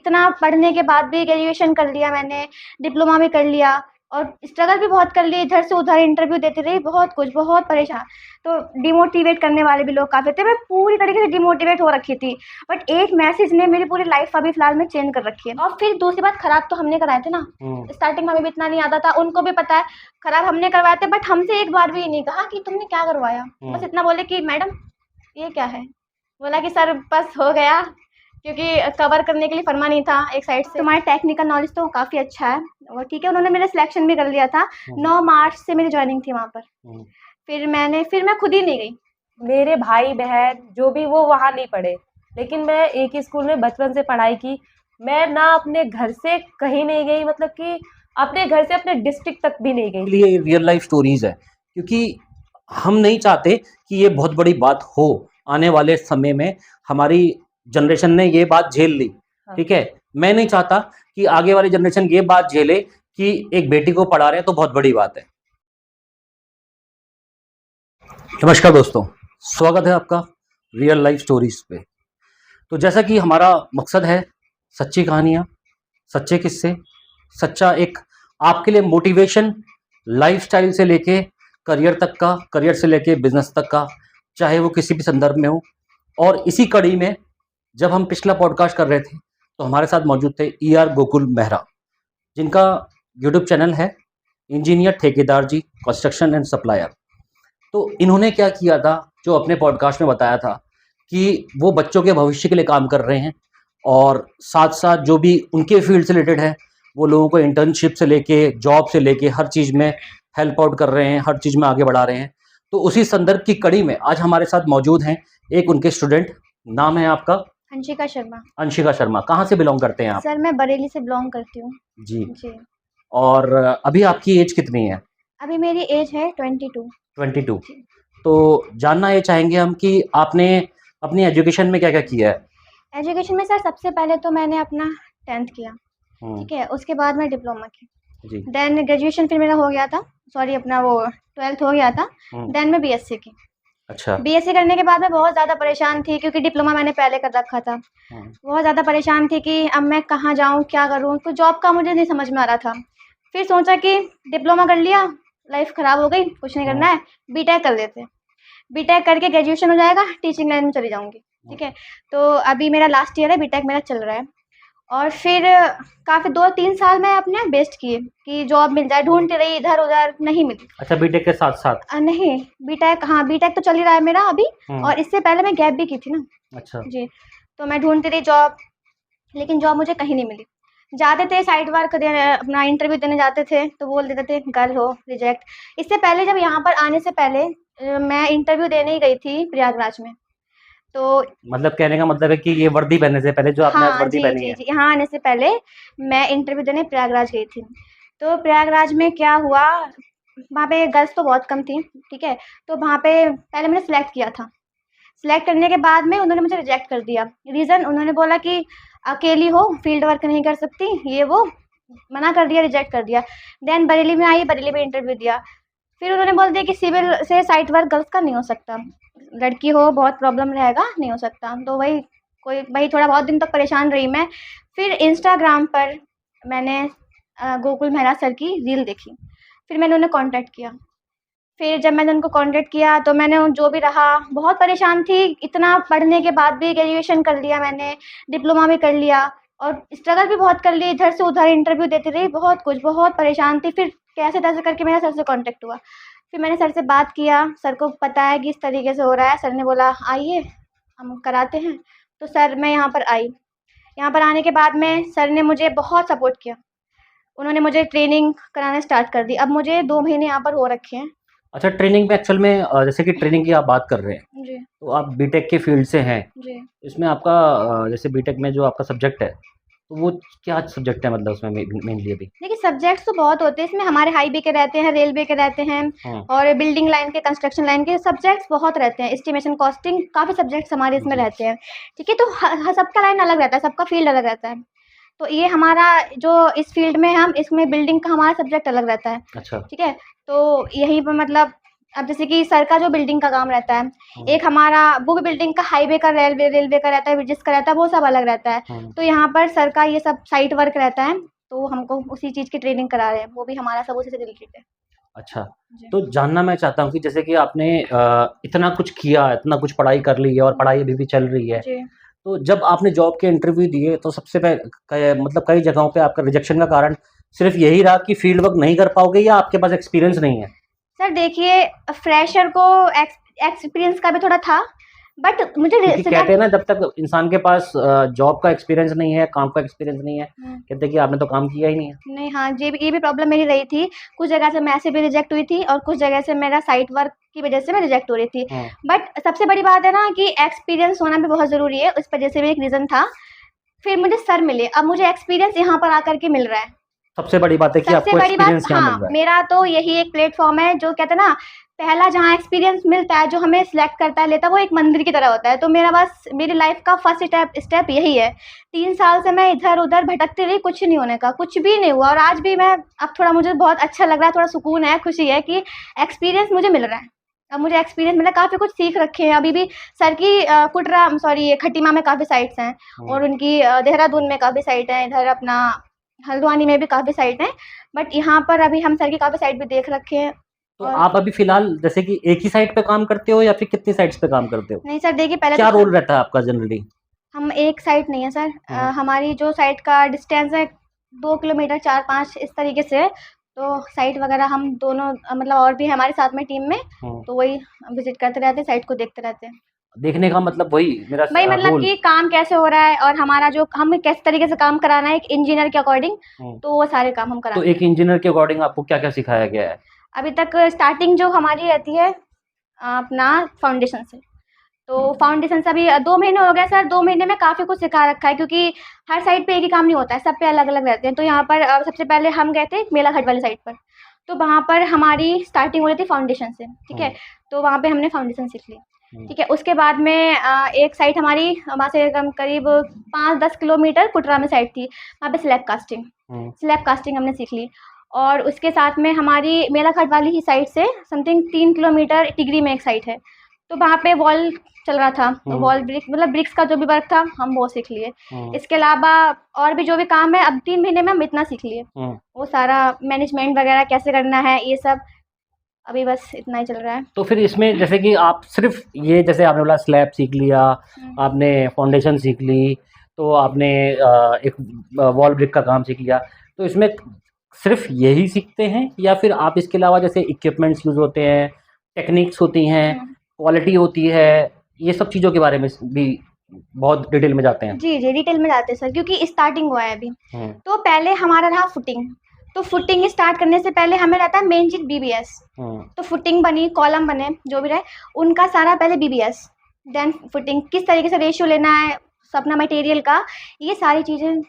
इतना पढ़ने के बाद भी ग्रेजुएशन कर लिया मैंने, डिप्लोमा भी कर लिया और स्ट्रगल भी बहुत कर ली, इधर से उधर इंटरव्यू देती रही, बहुत कुछ, बहुत परेशान। तो डिमोटिवेट करने वाले भी लोग काफ़ी थे, मैं पूरी तरीके से डिमोटिवेट हो रखी थी। बट एक मैसेज ने मेरी पूरी लाइफ अभी फ़िलहाल में चेंज कर रखी है। और फिर दूसरी बात, ख़राब तो हमने कराए थे ना, स्टार्टिंग में हमें भी इतना नहीं आता था, उनको भी पता है ख़राब हमने करवाए थे, बट हमसे एक बार भी नहीं कहा कि तुमने क्या करवाया। बस इतना बोले कि मैडम ये क्या है? बोला कि सर बस हो गया, क्योंकि कवर करने के लिए फरमा नहीं था एक साइड से। तुम्हारा टेक्निकल नॉलेज तो काफ़ी अच्छा है और ठीक है, उन्होंने मेरा सिलेक्शन भी कर लिया था। 9 मार्च से मेरी जॉइनिंग थी वहाँ पर। फिर मैं खुद ही नहीं गई। मेरे भाई बहन जो भी वो वहाँ नहीं पढ़े, लेकिन मैं एक ही स्कूल में बचपन से पढ़ाई की। मैं ना अपने घर से कहीं नहीं गई, मतलब कि अपने घर से अपने डिस्ट्रिक्ट तक भी नहीं गई। ये रियल लाइफ स्टोरीज है, क्योंकि हम नहीं चाहते कि ये बहुत बड़ी बात हो। आने वाले समय में हमारी जनरेशन ने ये बात झेल ली, ठीक है। मैं नहीं चाहता कि आगे वाली जनरेशन ये बात झेले कि एक बेटी को पढ़ा रहे हैं तो बहुत बड़ी बात है। नमस्कार दोस्तों, स्वागत है आपका रियल लाइफ स्टोरीज पे। तो जैसा कि हमारा मकसद है सच्ची कहानियाँ, सच्चे किस्से, सच्चा एक आपके लिए मोटिवेशन, लाइफस्टाइल से लेके करियर तक का, करियर से लेके बिजनेस तक का, चाहे वो किसी भी संदर्भ में हो। और इसी कड़ी में जब हम पिछला पॉडकास्ट कर रहे थे तो हमारे साथ मौजूद थे ER गोकुल मेहरा, जिनका यूट्यूब चैनल है इंजीनियर ठेकेदार जी कंस्ट्रक्शन एंड सप्लायर। तो इन्होंने क्या किया था, जो अपने पॉडकास्ट में बताया था कि वो बच्चों के भविष्य के लिए काम कर रहे हैं और साथ साथ जो भी उनके फील्ड से रिलेटेड है वो लोगों को इंटर्नशिप से लेके, जॉब से लेके हर चीज़ में हेल्प आउट कर रहे हैं, हर चीज़ में आगे बढ़ा रहे हैं। तो उसी संदर्भ की कड़ी में आज हमारे साथ मौजूद हैं एक उनके स्टूडेंट। नाम है आपका? अंशिका शर्मा। अंशिका शर्मा। कहाँ से बिलोंग करते हैं आप? सर मैं बरेली से बिलोंग करती हूँ। जी। और अभी आपकी एज कितनी है? अभी मेरी एज है 22। 22। तो जानना ये चाहेंगे हम कि आपने अपनी एजुकेशन में क्या क्या किया है? एजुकेशन में सर सबसे पहले तो मैंने अपना 10th किया, ठीक है। उसके बाद मैं डिप्लोमा की, देन ग्रेजुएशन फिर मेरा हो गया था, सॉरी अपना वो 12th हो गया था। देन मैं BSc की। अच्छा। BSc करने के बाद मैं बहुत ज़्यादा परेशान थी, क्योंकि डिप्लोमा मैंने पहले कर रखा था। बहुत ज़्यादा परेशान थी कि अब मैं कहाँ जाऊँ, क्या करूँ, तो जॉब का मुझे नहीं समझ में आ रहा था। फिर सोचा कि डिप्लोमा कर लिया, लाइफ ख़राब हो गई, कुछ नहीं करना है, BTech कर लेते हैं। BTech करके ग्रेजुएशन हो जाएगा, टीचिंग लाइन में चली जाऊँगी, ठीक है। तो अभी मेरा लास्ट ईयर है, BTech मेरा चल रहा है। और फिर काफ़ी 2-3 साल मैं अपने बेस्ट किए कि जॉब मिल जाए, ढूंढती रही इधर उधर, नहीं मिली। अच्छा, BTech के साथ साथ? नहीं, BTech, हाँ BTech तो चल ही रहा है मेरा अभी। और इससे पहले मैं गैप भी की थी ना। अच्छा जी। तो मैं ढूंढती रही जॉब, लेकिन जॉब मुझे कहीं नहीं मिली। जाते थे साइड वर्क देने, अपना इंटरव्यू देने जाते थे तो बोल देते थे गर्ल हो, रिजेक्ट। इससे पहले जब यहाँ पर आने से पहले मैं इंटरव्यू देने ही गई थी प्रयागराज में। तो मतलब कहने का मतलब है कि ये वर्दी पहनने से पहले जो आपने हाँ, वर्दी जी पहनी जी है। जी, यहाँ आने से पहले मैं इंटरव्यू देने प्रयागराज गई थी। तो प्रयागराज में क्या हुआ, वहाँ पे गर्ल्स तो बहुत कम थी, ठीक है। तो वहाँ पे पहले मैंने सेलेक्ट किया था, सेलेक्ट करने के बाद में उन्होंने मुझे रिजेक्ट कर दिया। रीज़न उन्होंने बोला कि अकेली हो, फील्ड वर्क नहीं कर सकती, ये वो, मना कर दिया, रिजेक्ट कर दिया। देन बरेली में आई, बरेली में इंटरव्यू दिया। फिर उन्होंने बोल दिया कि सिविल से साइट वर्क गर्ल्स का नहीं हो सकता, लड़की हो बहुत प्रॉब्लम रहेगा, नहीं हो सकता। तो वही थोड़ा बहुत दिन तक परेशान रही मैं। फिर इंस्टाग्राम पर मैंने गोकुल मेहरा सर की रील देखी, फिर मैंने उन्हें कांटेक्ट किया। फिर जब मैंने उनको कांटेक्ट किया तो मैंने जो भी रहा, बहुत परेशान थी, इतना पढ़ने के बाद भी ग्रेजुएशन कर लिया मैंने, डिप्लोमा भी कर लिया और स्ट्रगल भी बहुत कर ली, इधर से उधर इंटरव्यू देती रही, बहुत कुछ, बहुत परेशान थी। फिर कैसे तैसे करके मेरा सर से कांटेक्ट हुआ। फिर मैंने सर से बात किया, सर को पता है कि इस तरीके से हो रहा है। सर ने बोला आइए हम कराते हैं। तो सर मैं यहाँ पर आई, यहाँ पर आने के बाद में सर ने मुझे बहुत सपोर्ट किया। उन्होंने मुझे ट्रेनिंग कराना स्टार्ट कर दी। अब मुझे 2 महीने यहाँ पर हो रखे हैं। अच्छा, ट्रेनिंग में एक्चुअल में जैसे कि ट्रेनिंग की आप बात कर रहे हैं, जी तो आप BTech के फील्ड से हैं। जी। इसमें आपका जैसे BTech में जो आपका सब्जेक्ट है, तो वो क्या सब्जेक्ट है, मतलब उसमें मेनली अभी? देखिए सब्जेक्ट्स तो बहुत होते हैं इसमें, हमारे हाईवे के रहते हैं, रेलवे के रहते हैं और बिल्डिंग लाइन के, कंस्ट्रक्शन लाइन के सब्जेक्ट्स बहुत रहते हैं, एस्टिमेशन, कॉस्टिंग, काफ़ी सब्जेक्ट्स हमारे इसमें रहते हैं, ठीक है। तो सबका लाइन अलग रहता है, सबका फील्ड अलग रहता है। तो ये हमारा जो इस फील्ड में हम, इसमें बिल्डिंग का हमारा सब्जेक्ट अलग रहता है। अच्छा। ठीक है। तो यहीं पर मतलब अब जैसे कि सर का जो बिल्डिंग का काम रहता है, एक हमारा वो भी बिल्डिंग का, हाईवे का, रेलवे का रहता है, ब्रिजेस का रहता है, वो सब अलग रहता है। तो यहाँ पर सर का ये सब साइट वर्क रहता है, तो हमको उसी चीज़ की ट्रेनिंग करा रहे हैं, वो भी हमारा सब उसी से रिलेटेड है। अच्छा, जी। तो जानना मैं चाहता हूँ कि जैसे कि आपने इतना कुछ किया, इतना कुछ पढ़ाई कर ली है और पढ़ाई अभी भी चल रही है। जी। तो जब आपने जॉब के इंटरव्यू दिए तो सबसे मतलब कई जगहों पे आपका रिजेक्शन का कारण सिर्फ यही रहा कि फील्ड वर्क नहीं कर पाओगे या आपके पास एक्सपीरियंस नहीं है? सर देखिए, फ्रेशर को एक्सपीरियंस का भी थोड़ा था, बट मुझे क्योंकि कहते सिलेक्ट। हैं ना, जब तक इंसान के पास जॉब का एक्सपीरियंस नहीं है, काम का एक्सपीरियंस नहीं है, कहते हैं कि आपने तो काम किया ही नहीं है। नहीं, हाँ, ये भी प्रॉब्लम मेरी रही थी। कुछ जगह से मैं ऐसे भी रिजेक्ट हुई थी और कुछ जगह से मेरा साइट वर्क की वजह से मैं रिजेक्ट हो रही थी। बट सबसे बड़ी बात है ना कि एक्सपीरियंस होना भी बहुत ज़रूरी है, उस वजह से भी एक रीज़न था। फिर मुझे सर मिले, अब मुझे एक्सपीरियंस यहाँ पर आकर के मिल रहा है। सबसे बड़ी बात है कि सबसे आपको बड़ी बात, एक्सपीरियंस यहाँ मिल हाँ, रहा है। मेरा तो यही एक प्लेटफ़ॉर्म है जो कहते हैं ना, पहला जहाँ एक्सपीरियंस मिलता है, जो हमें सिलेक्ट करता है, लेता है, वो एक मंदिर की तरह होता है। तो मेरा बस मेरी लाइफ़ का फर्स्ट स्टेप यही है। 3 साल से मैं इधर-उधर भटकती रही, कुछ नहीं होने का, कुछ भी नहीं हुआ, और आज भी मैं, अब थोड़ा मुझे बहुत अच्छा लग रहा है, थोड़ा सुकून है, खुशी है कि एक्सपीरियंस मुझे मिल रहा है। अब मुझे एक्सपीरियंस मिला, काफ़ी कुछ सीख रखे हैं। अभी भी सर की खटीमा में काफ़ी साइट्स हैं, और उनकी देहरादून में काफ़ी साइट हैं, इधर अपना हल्द्वानी में भी काफ़ी साइट हैं। बट यहाँ पर अभी हम सर की काफ़ी साइट भी देख रखे हैं। तो और आप अभी फ़िलहाल जैसे कि एक ही साइट पे काम करते हो या फिर कितनी साइट्स पे काम करते हो? नहीं सर, देखिए पहले क्या तो रोल रहता है आपका जनरली? हम एक साइट नहीं है सर। हमारी जो साइट का डिस्टेंस है 2 किलोमीटर, 4-5 इस तरीके से है। तो साइट वगैरह हम दोनों मतलब और भी है हमारे साथ में टीम में, तो वही विज़िट करते रहते हैं, साइट को देखते रहते हैं। देखने का मतलब वही मेरा वही मतलब रोल। कि काम कैसे हो रहा है और हमारा जो हमें किस तरीके से काम कराना है एक इंजीनियर के अकॉर्डिंग, तो वो सारे काम हम तो कराते हैं। एक इंजीनियर के अकॉर्डिंग आपको क्या-क्या सिखाया गया है? अभी तक स्टार्टिंग जो हमारी रहती है अपना फाउंडेशन से। तो फाउंडेशन से अभी 2 महीने हो गए सर, 2 महीने में काफ़ी कुछ सिखा रखा है, क्योंकि हर साइट पे एक ही काम नहीं होता है, सब पे अलग-अलग रहते हैं। तो यहाँ पर सबसे पहले हम गए थे मेलाघाट वाली साइट पर, तो वहाँ पर हमारी स्टार्टिंग हो रही थी फाउंडेशन से, ठीक है? तो वहाँ पे हमने फाउंडेशन सीख ली, ठीक है? उसके बाद में एक साइट हमारी वहाँ से करीब 5-10 किलोमीटर कुटरा में साइट थी, वहाँ पे स्लैब कास्टिंग हमने सीख ली। और उसके साथ में हमारी मेलाघाट वाली ही साइट से समथिंग 3 किलोमीटर टिगरी में एक साइट है, तो वहाँ पे वॉल चल रहा था, तो वॉल ब्रिक मतलब ब्रिक्स का जो भी वर्क था हम वो सीख लिए। इसके अलावा और भी जो भी काम है, अब 3 महीने में हम इतना सीख लिए। वो सारा मैनेजमेंट वगैरह कैसे करना है, ये सब अभी बस इतना ही चल रहा है। तो फिर इसमें जैसे कि आप सिर्फ़ ये, जैसे आपने बोला स्लैब सीख लिया, आपने फाउंडेशन सीख ली, तो आपने एक वॉल ब्रिक का काम सीख लिया। तो इसमें सिर्फ़ यही सीखते हैं या फिर आप इसके अलावा जैसे इक्विपमेंट्स यूज़ होते हैं, टेक्निक्स होती हैं, क्वालिटी होती है, ये सब चीज़ों के बारे में भी बहुत डिटेल में जाते हैं? जी, डिटेल में जाते हैं सर, क्योंकि स्टार्टिंग हुआ है अभी। तो पहले हमारा रहा फुटिंग, तो फुटिंग स्टार्ट करने से पहले हमें रहता है मेन चीज़ बीबीएस। तो फुटिंग बनी, कॉलम बने, जो भी रहे, उनका सारा पहले बीबीएस, देन फुटिंग, किस तरीके से रेशियो लेना है अपना मटेरियल का, ये सारी चीज़ें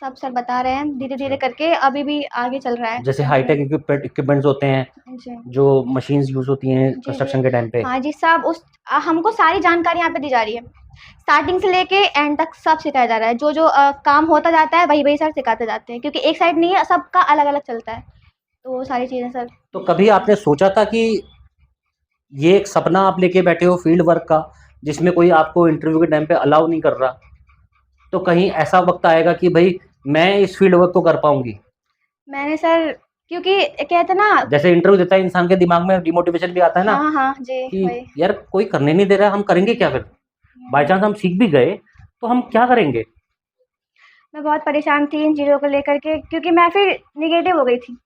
सब सर बता रहे हैं, धीरे-धीरे करके अभी भी आगे चल रहा है। जैसे हाईटेक इक्विपमेंट्स होते हैं, जी। जो मशीन्स यूज़ होती हैं जी, कंस्ट्रक्शन जी। के टाइम पे। हाँ जी, सब हमको सारी जानकारी यहाँ पे दी जा रही है। स्टार्टिंग से लेके एंड तक सब सिखाया जा रहा है। जो काम होता जाता है वही-वही सर सिखाते जाते हैं, क्योंकि एक साइड नहीं है, सबका अलग-अलग चलता है। तो वो सारी चीज़ें सर। तो कभी आपने सोचा था कि ये एक सपना आप लेके बैठे हो फील्ड वर्क का, जिसमें कोई आपको इंटरव्यू के टाइम पे अलाउ नहीं कर रहा, तो कहीं ऐसा वक़्त आएगा कि भई मैं इस फील्ड वर्क को कर पाऊँगी? मैंने सर, क्योंकि कहते हैं ना। जैसे इंटरव्यू देता है इंसान के दिमाग में डिमोटिवेशन भी आता है ना, हाँ, हाँ, जी, कि वही। यार कोई करने नहीं दे रहा है, हम करेंगे क्या फिर? बाय चांस हम सीख भी गए, तो हम क्या करेंगे? मैं बहुत परेशान थी इन चीज़ों को लेकर के, क्योंकि मैं फिर नेगेटिव हो गई थी।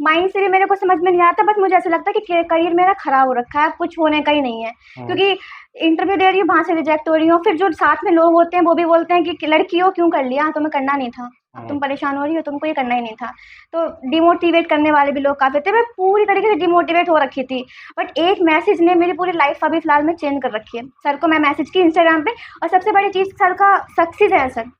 माइंड से भी मेरे को समझ में नहीं आता, बस मुझे ऐसा लगता है कि करियर मेरा खराब हो रखा है, अब कुछ होने का ही नहीं है। क्योंकि इंटरव्यू दे रही हूँ, वहाँ से रिजेक्ट हो रही हूँ, फिर जो साथ में लोग होते हैं वो भी बोलते हैं कि लड़की हो क्यों कर लिया, तुम्हें करना नहीं था, अब तुम परेशान हो रही हो, तुमको ये करना ही नहीं था। तो डिमोटिवेट करने वाले भी लोग काफ़ी थे, मैं पूरी तरीके से डिमोटिवेट हो रखी थी। बट एक मैसेज ने मेरी पूरी लाइफ अभी फ़िलहाल में चेंज कर रखी है। सर को मैं मैसेज की इंस्टाग्राम पे, और सबसे बड़ी चीज़ सर का सक्सेस है सर।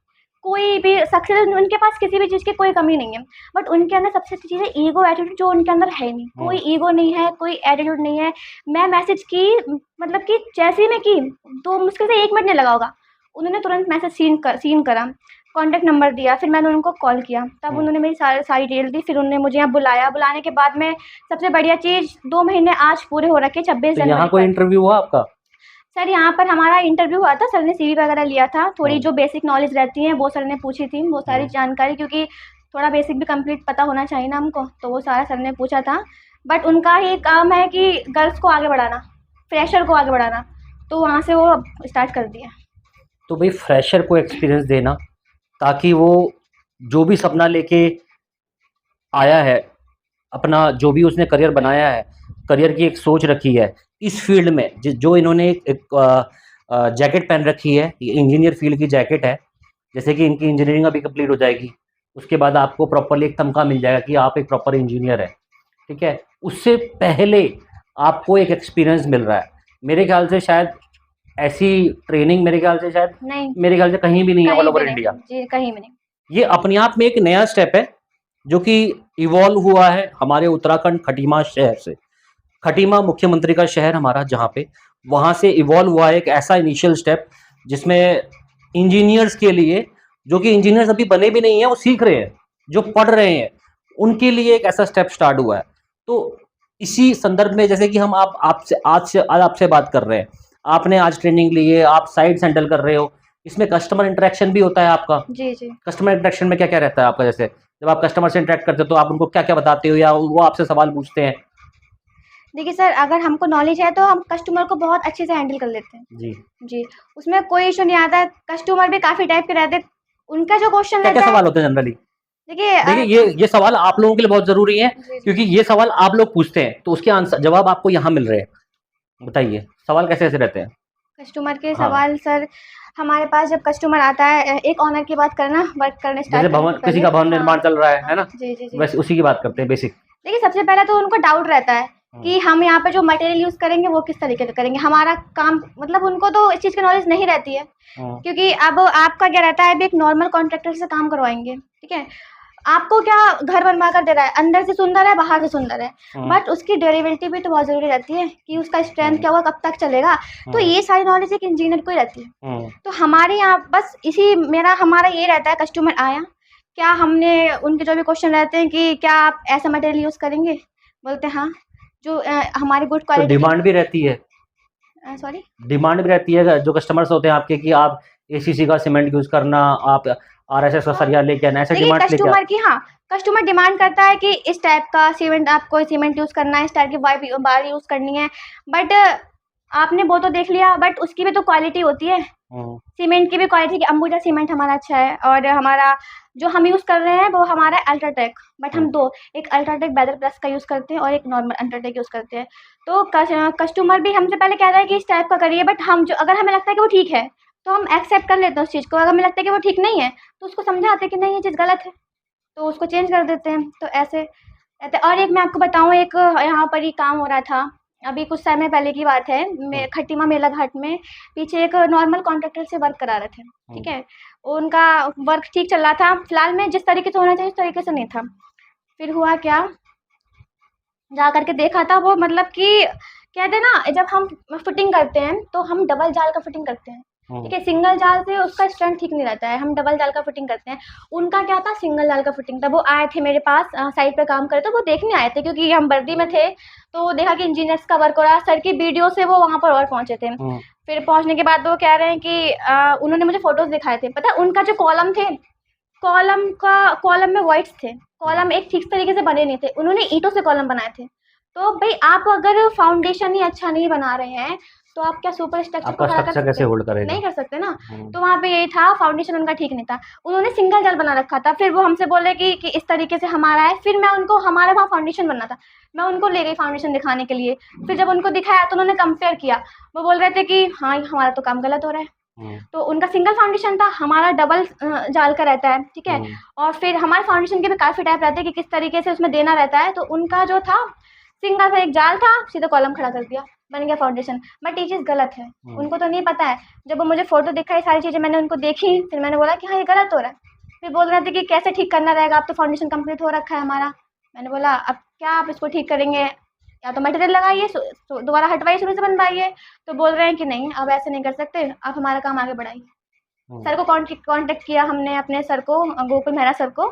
कोई भी सक्सेस, उनके पास किसी भी चीज़ की कोई कमी नहीं है, बट उनके अंदर सबसे अच्छी चीज़ है ईगो एटीट्यूड, जो उनके अंदर है नहीं। कोई ईगो नहीं है, कोई एटीट्यूड नहीं है। मैं मैसेज की, मतलब कि जैसे ही मैं की, तो मुश्किल से 1 मिनट नहीं लगा होगा, उन्होंने तुरंत मैसेज सीन करा, कॉन्टैक्ट नंबर दिया, फिर मैंने उनको कॉल किया, तब उन्होंने मेरी सारी डिटेल दी, फिर उन्होंने मुझे यहाँ बुलाया, बुलाने के बाद में सबसे बढ़िया चीज़ 2 महीने आज पूरे हो रखे 26 तो यहाँ जनवरी कोई को। इंटरव्यू हुआ आपका? सर यहाँ पर हमारा इंटरव्यू हुआ था, सर ने सीवी वगैरह लिया था, थोड़ी जो बेसिक नॉलेज रहती है वो सर ने पूछी थी, वो सारी जानकारी, क्योंकि थोड़ा बेसिक भी कंप्लीट पता होना चाहिए ना हमको, तो वो सारा सर ने पूछा था। बट उनका ही काम है कि गर्ल्स को आगे बढ़ाना, फ्रेशर को आगे बढ़ाना, तो वहाँ से वो स्टार्ट कर दिया। तो भाई फ्रेशर को एक्सपीरियंस देना, ताकि वो जो भी सपना लेके आया है, अपना जो भी उसने करियर बनाया है, करियर की एक सोच रखी है इस फील्ड में, जो इन्होंने एक जैकेट पहन रखी है, ये इंजीनियर फील्ड की जैकेट है। जैसे कि इनकी इंजीनियरिंग अभी कंप्लीट हो जाएगी, उसके बाद आपको प्रॉपरली एक तमगा मिल जाएगा कि आप एक प्रॉपर इंजीनियर है, ठीक है। उससे पहले आपको एक एक्सपीरियंस मिल रहा है। मेरे ख्याल से शायद ऐसी ट्रेनिंग मेरे ख्याल से कहीं भी नहीं है ऑल ओवर इंडिया। जी, कहीं भी नहीं। ये अपने आप में एक नया स्टेप है जो कि इवॉल्व हुआ है हमारे उत्तराखंड खटीमा शहर से। खटीमा मुख्यमंत्री का शहर हमारा, जहाँ पे वहाँ से इवॉल्व हुआ है एक ऐसा इनिशियल स्टेप जिसमें इंजीनियर्स के लिए, जो कि इंजीनियर्स अभी बने भी नहीं है, वो सीख रहे हैं, जो पढ़ रहे हैं, उनके लिए एक ऐसा स्टेप स्टार्ट हुआ है। तो इसी संदर्भ में जैसे कि हम आज आपसे बात कर रहे हैं, आपने आज ट्रेनिंग ली है, आप साइट्स हैंडल कर रहे हो, इसमें कस्टमर इंटरेक्शन भी होता है आपका। जी, जी। कस्टमर इंटरेक्शन में क्या क्या रहता है आपका? जैसे जब आप कस्टमर से इंटरेक्ट करते हो तो आप उनको क्या क्या बताते हो, या वो आपसे सवाल पूछते हैं? देखिए सर, अगर हमको नॉलेज है तो हम कस्टमर को बहुत अच्छे से हैंडल कर लेते हैं। जी। जी, उसमें कोई इशू नहीं आता है। कस्टमर भी काफ़ी टाइप के रहते हैं, उनका जो क्वेश्चन क्या क्या रहता है, सवाल होते हैं जनरली? देखिए देखिए ये सवाल आप लोगों के लिए बहुत जरूरी है, जी, जी। क्योंकि ये सवाल आप लोग पूछते हैं तो उसके आंसर जवाब आपको यहाँ मिल रहे हैं। बताइए सवाल कैसे कैसे रहते हैं? कस्टमर के हाँ। सवाल सर, हमारे पास जब कस्टमर आता है, एक ऑनर की बात करना, वर्क करने जैसे स्टार्ट करने से किसी का पहले। भवन निर्माण चल रहा है ना, जी, जी, जी। वैसे उसी की बात करते हैं बेसिक। देखिए सबसे पहले तो उनको डाउट रहता है कि हम यहाँ पे जो मटेरियल यूज़ करेंगे वो किस तरीके से करेंगे, हमारा काम, मतलब उनको तो इस चीज़ की नॉलेज नहीं रहती है, क्योंकि अब आपका क्या रहता है, अभी एक नॉर्मल कॉन्ट्रैक्टर से काम करवाएंगे, ठीक है। आपको क्या घर बनवा कर दे रहा है, अंदर से सुंदर है, बाहर से सुंदर है, बट उसकी ड्यूरेबिलिटी भी तो बहुत ज़रूरी रहती है कि उसका स्ट्रेंथ क्या होगा, कब तक चलेगा, तो ये सारी नॉलेज एक इंजीनियर को ही रहती है। तो हमारे यहाँ बस हमारा ये रहता है, कस्टमर आया, क्या हमने उनके जो भी क्वेश्चन रहते हैं कि क्या आप ऐसा मटेरियल यूज़ करेंगे, बोलते हैं हाँ, जो हमारी गुड तो क्वालिटी। डिमांड भी रहती है, सॉरी, डिमांड भी रहती है जो कस्टमर्स होते हैं आपके, कि आप एसीसी का सीमेंट यूज करना, आप आरएसएस का सरिया लेके आना, ऐसे देखिए डिमांड लेके कस्टमर की, हाँ, कस्टमर डिमांड करता है कि इस टाइप का सीमेंट, आपको सीमेंट यूज़ करना है, इस टाइप की बार यूज़ करनी है, बट आपने वो तो देख लिया, बट उसकी भी तो क्वालिटी होती है, सीमेंट की भी क्वालिटी, की अंबुजा सीमेंट हमारा अच्छा है, और हमारा जो हम यूज़ कर रहे हैं वो हमारा अल्ट्राटेक, बट हम दो, एक अल्ट्राटेक वेदर प्लस का यूज़ करते हैं और एक नॉर्मल अल्ट्राटेक यूज़ करते हैं। तो कस्टमर भी हमसे पहले कह रहा है कि इस टाइप का करिए, बट हम जो, अगर हमें लगता है कि वो ठीक है तो हम एक्सेप्ट कर लेते हैं उस चीज़ को, अगर हमें लगता है कि वो ठीक नहीं है तो उसको समझाते हैं कि नहीं ये चीज़ गलत है, तो उसको चेंज कर देते हैं। तो ऐसे रहते। और एक मैं आपको बताऊँ, एक यहाँ पर ही काम हो रहा था, अभी कुछ समय पहले की बात है, खटीमा मेला घाट में पीछे एक नॉर्मल कॉन्ट्रैक्टर से वर्क करा रहे थे, ठीक है। उनका वर्क ठीक चल रहा था, फिलहाल में जिस तरीके से होना चाहिए उस तरीके से नहीं था। फिर हुआ क्या, जा करके देखा था वो, मतलब कि कहते हैं ना, जब हम फिटिंग करते हैं तो हम डबल जाल का फिटिंग करते हैं, ठीक है, सिंगल जाल से उसका स्ट्रेंथ ठीक नहीं रहता है, हम डबल जाल का फिटिंग करते हैं। उनका क्या था, सिंगल जाल का फिटिंग था। वो आए थे मेरे पास, साइट पे काम करे, तो वो देखने आए थे, क्योंकि हम वर्दी में थे, तो देखा कि इंजीनियर्स का वर्क हो रहा है, सर की वीडियो से वो वहाँ पर और पहुँचे थे। फिर पहुँचने के बाद वो कह रहे हैं कि उन्होंने मुझे फोटोज दिखाए थे, पता है उनका जो कॉलम थे, कॉलम में वाइट्स थे, कॉलम एक ठीक तरीके से बने नहीं थे, उन्होंने ईंटों से कॉलम बनाए थे। तो भाई आप अगर फाउंडेशन ही अच्छा नहीं बना रहे हैं तो आप क्या सुपर स्ट्रक्चर को खड़ा कर सकते कैसे होल्ड करेगा? नहीं कर सकते ना। तो वहाँ पे यही था, फाउंडेशन उनका ठीक नहीं था, उन्होंने सिंगल जाल बना रखा था। फिर वो हमसे बोले कि इस तरीके से हमारा है। फिर मैं उनको, हमारे वहाँ फाउंडेशन बनना था, मैं उनको ले गई फाउंडेशन दिखाने के लिए। फिर जब उनको दिखाया तो उन्होंने कंपेयर किया, वो बोल रहे थे कि हाँ हमारा तो काम गलत हो रहा है। तो उनका सिंगल फाउंडेशन था, हमारा डबल जाल का रहता है, ठीक है। और फिर हमारे फाउंडेशन के भी काफ़ी टाइप रहते हैं कि किस तरीके से उसमें देना रहता है। तो उनका जो था सिंगल सा एक जाल था, सीधा कॉलम खड़ा कर दिया, बन गया फाउंडेशन। बट ये चीज़ गलत है, उनको तो नहीं पता है। जब वो मुझे फ़ोटो दिखाई, सारी चीज़ें मैंने उनको देखी, फिर मैंने बोला कि हाँ ये गलत हो रहा है। फिर बोल रहे थे कि कैसे ठीक करना रहेगा, अब तो फाउंडेशन कंप्लीट हो रखा है हमारा। मैंने बोला अब क्या आप इसको ठीक करेंगे, या तो मटेरियल लगाइए, दोबारा हटवाइए, शुरू से बनवाइए। तो बोल रहे हैं कि नहीं अब ऐसे नहीं कर सकते, आप हमारा काम आगे बढ़ाइए। सर को कांटेक्ट किया हमने, अपने सर को, गोकुल मेहरा सर को।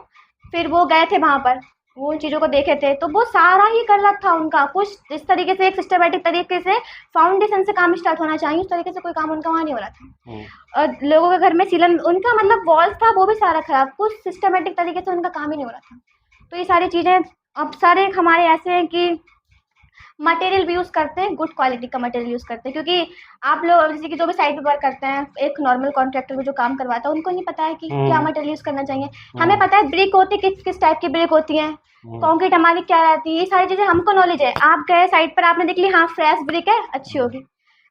फिर वो गए थे वहाँ पर, वो उन चीज़ों को देखे थे, तो वो सारा ही गलत था उनका। कुछ इस तरीके से एक सिस्टमैटिक तरीके से फाउंडेशन से काम स्टार्ट होना चाहिए, उस तरीके से कोई काम उनका वहाँ नहीं हो रहा था। और लोगों के घर में सीलन, उनका मतलब वॉल्स था वो भी सारा खराब, कुछ सिस्टमैटिक तरीके से उनका काम ही नहीं हो रहा था। तो ये सारी चीज़ें अब सारे हमारे ऐसे हैं कि मटेरियल भी यूज़ करते हैं, गुड क्वालिटी का मटेरियल यूज़ करते हैं, क्योंकि आप लोग जैसे कि जो भी साइट पे वर्क करते हैं, एक नॉर्मल कॉन्ट्रैक्टर को जो काम करवाता है, उनको नहीं पता है कि क्या मटेरियल यूज़ करना चाहिए। हमें पता है ब्रिक होती है, किस टाइप की ब्रिक होती हैं, कंक्रीट हमारी क्या रहती है, ये सारी चीज़ें हमको नॉलेज है। आप गए साइट पर, आपने देख ली, हाँ फ्रेश ब्रिक है, अच्छी होगी,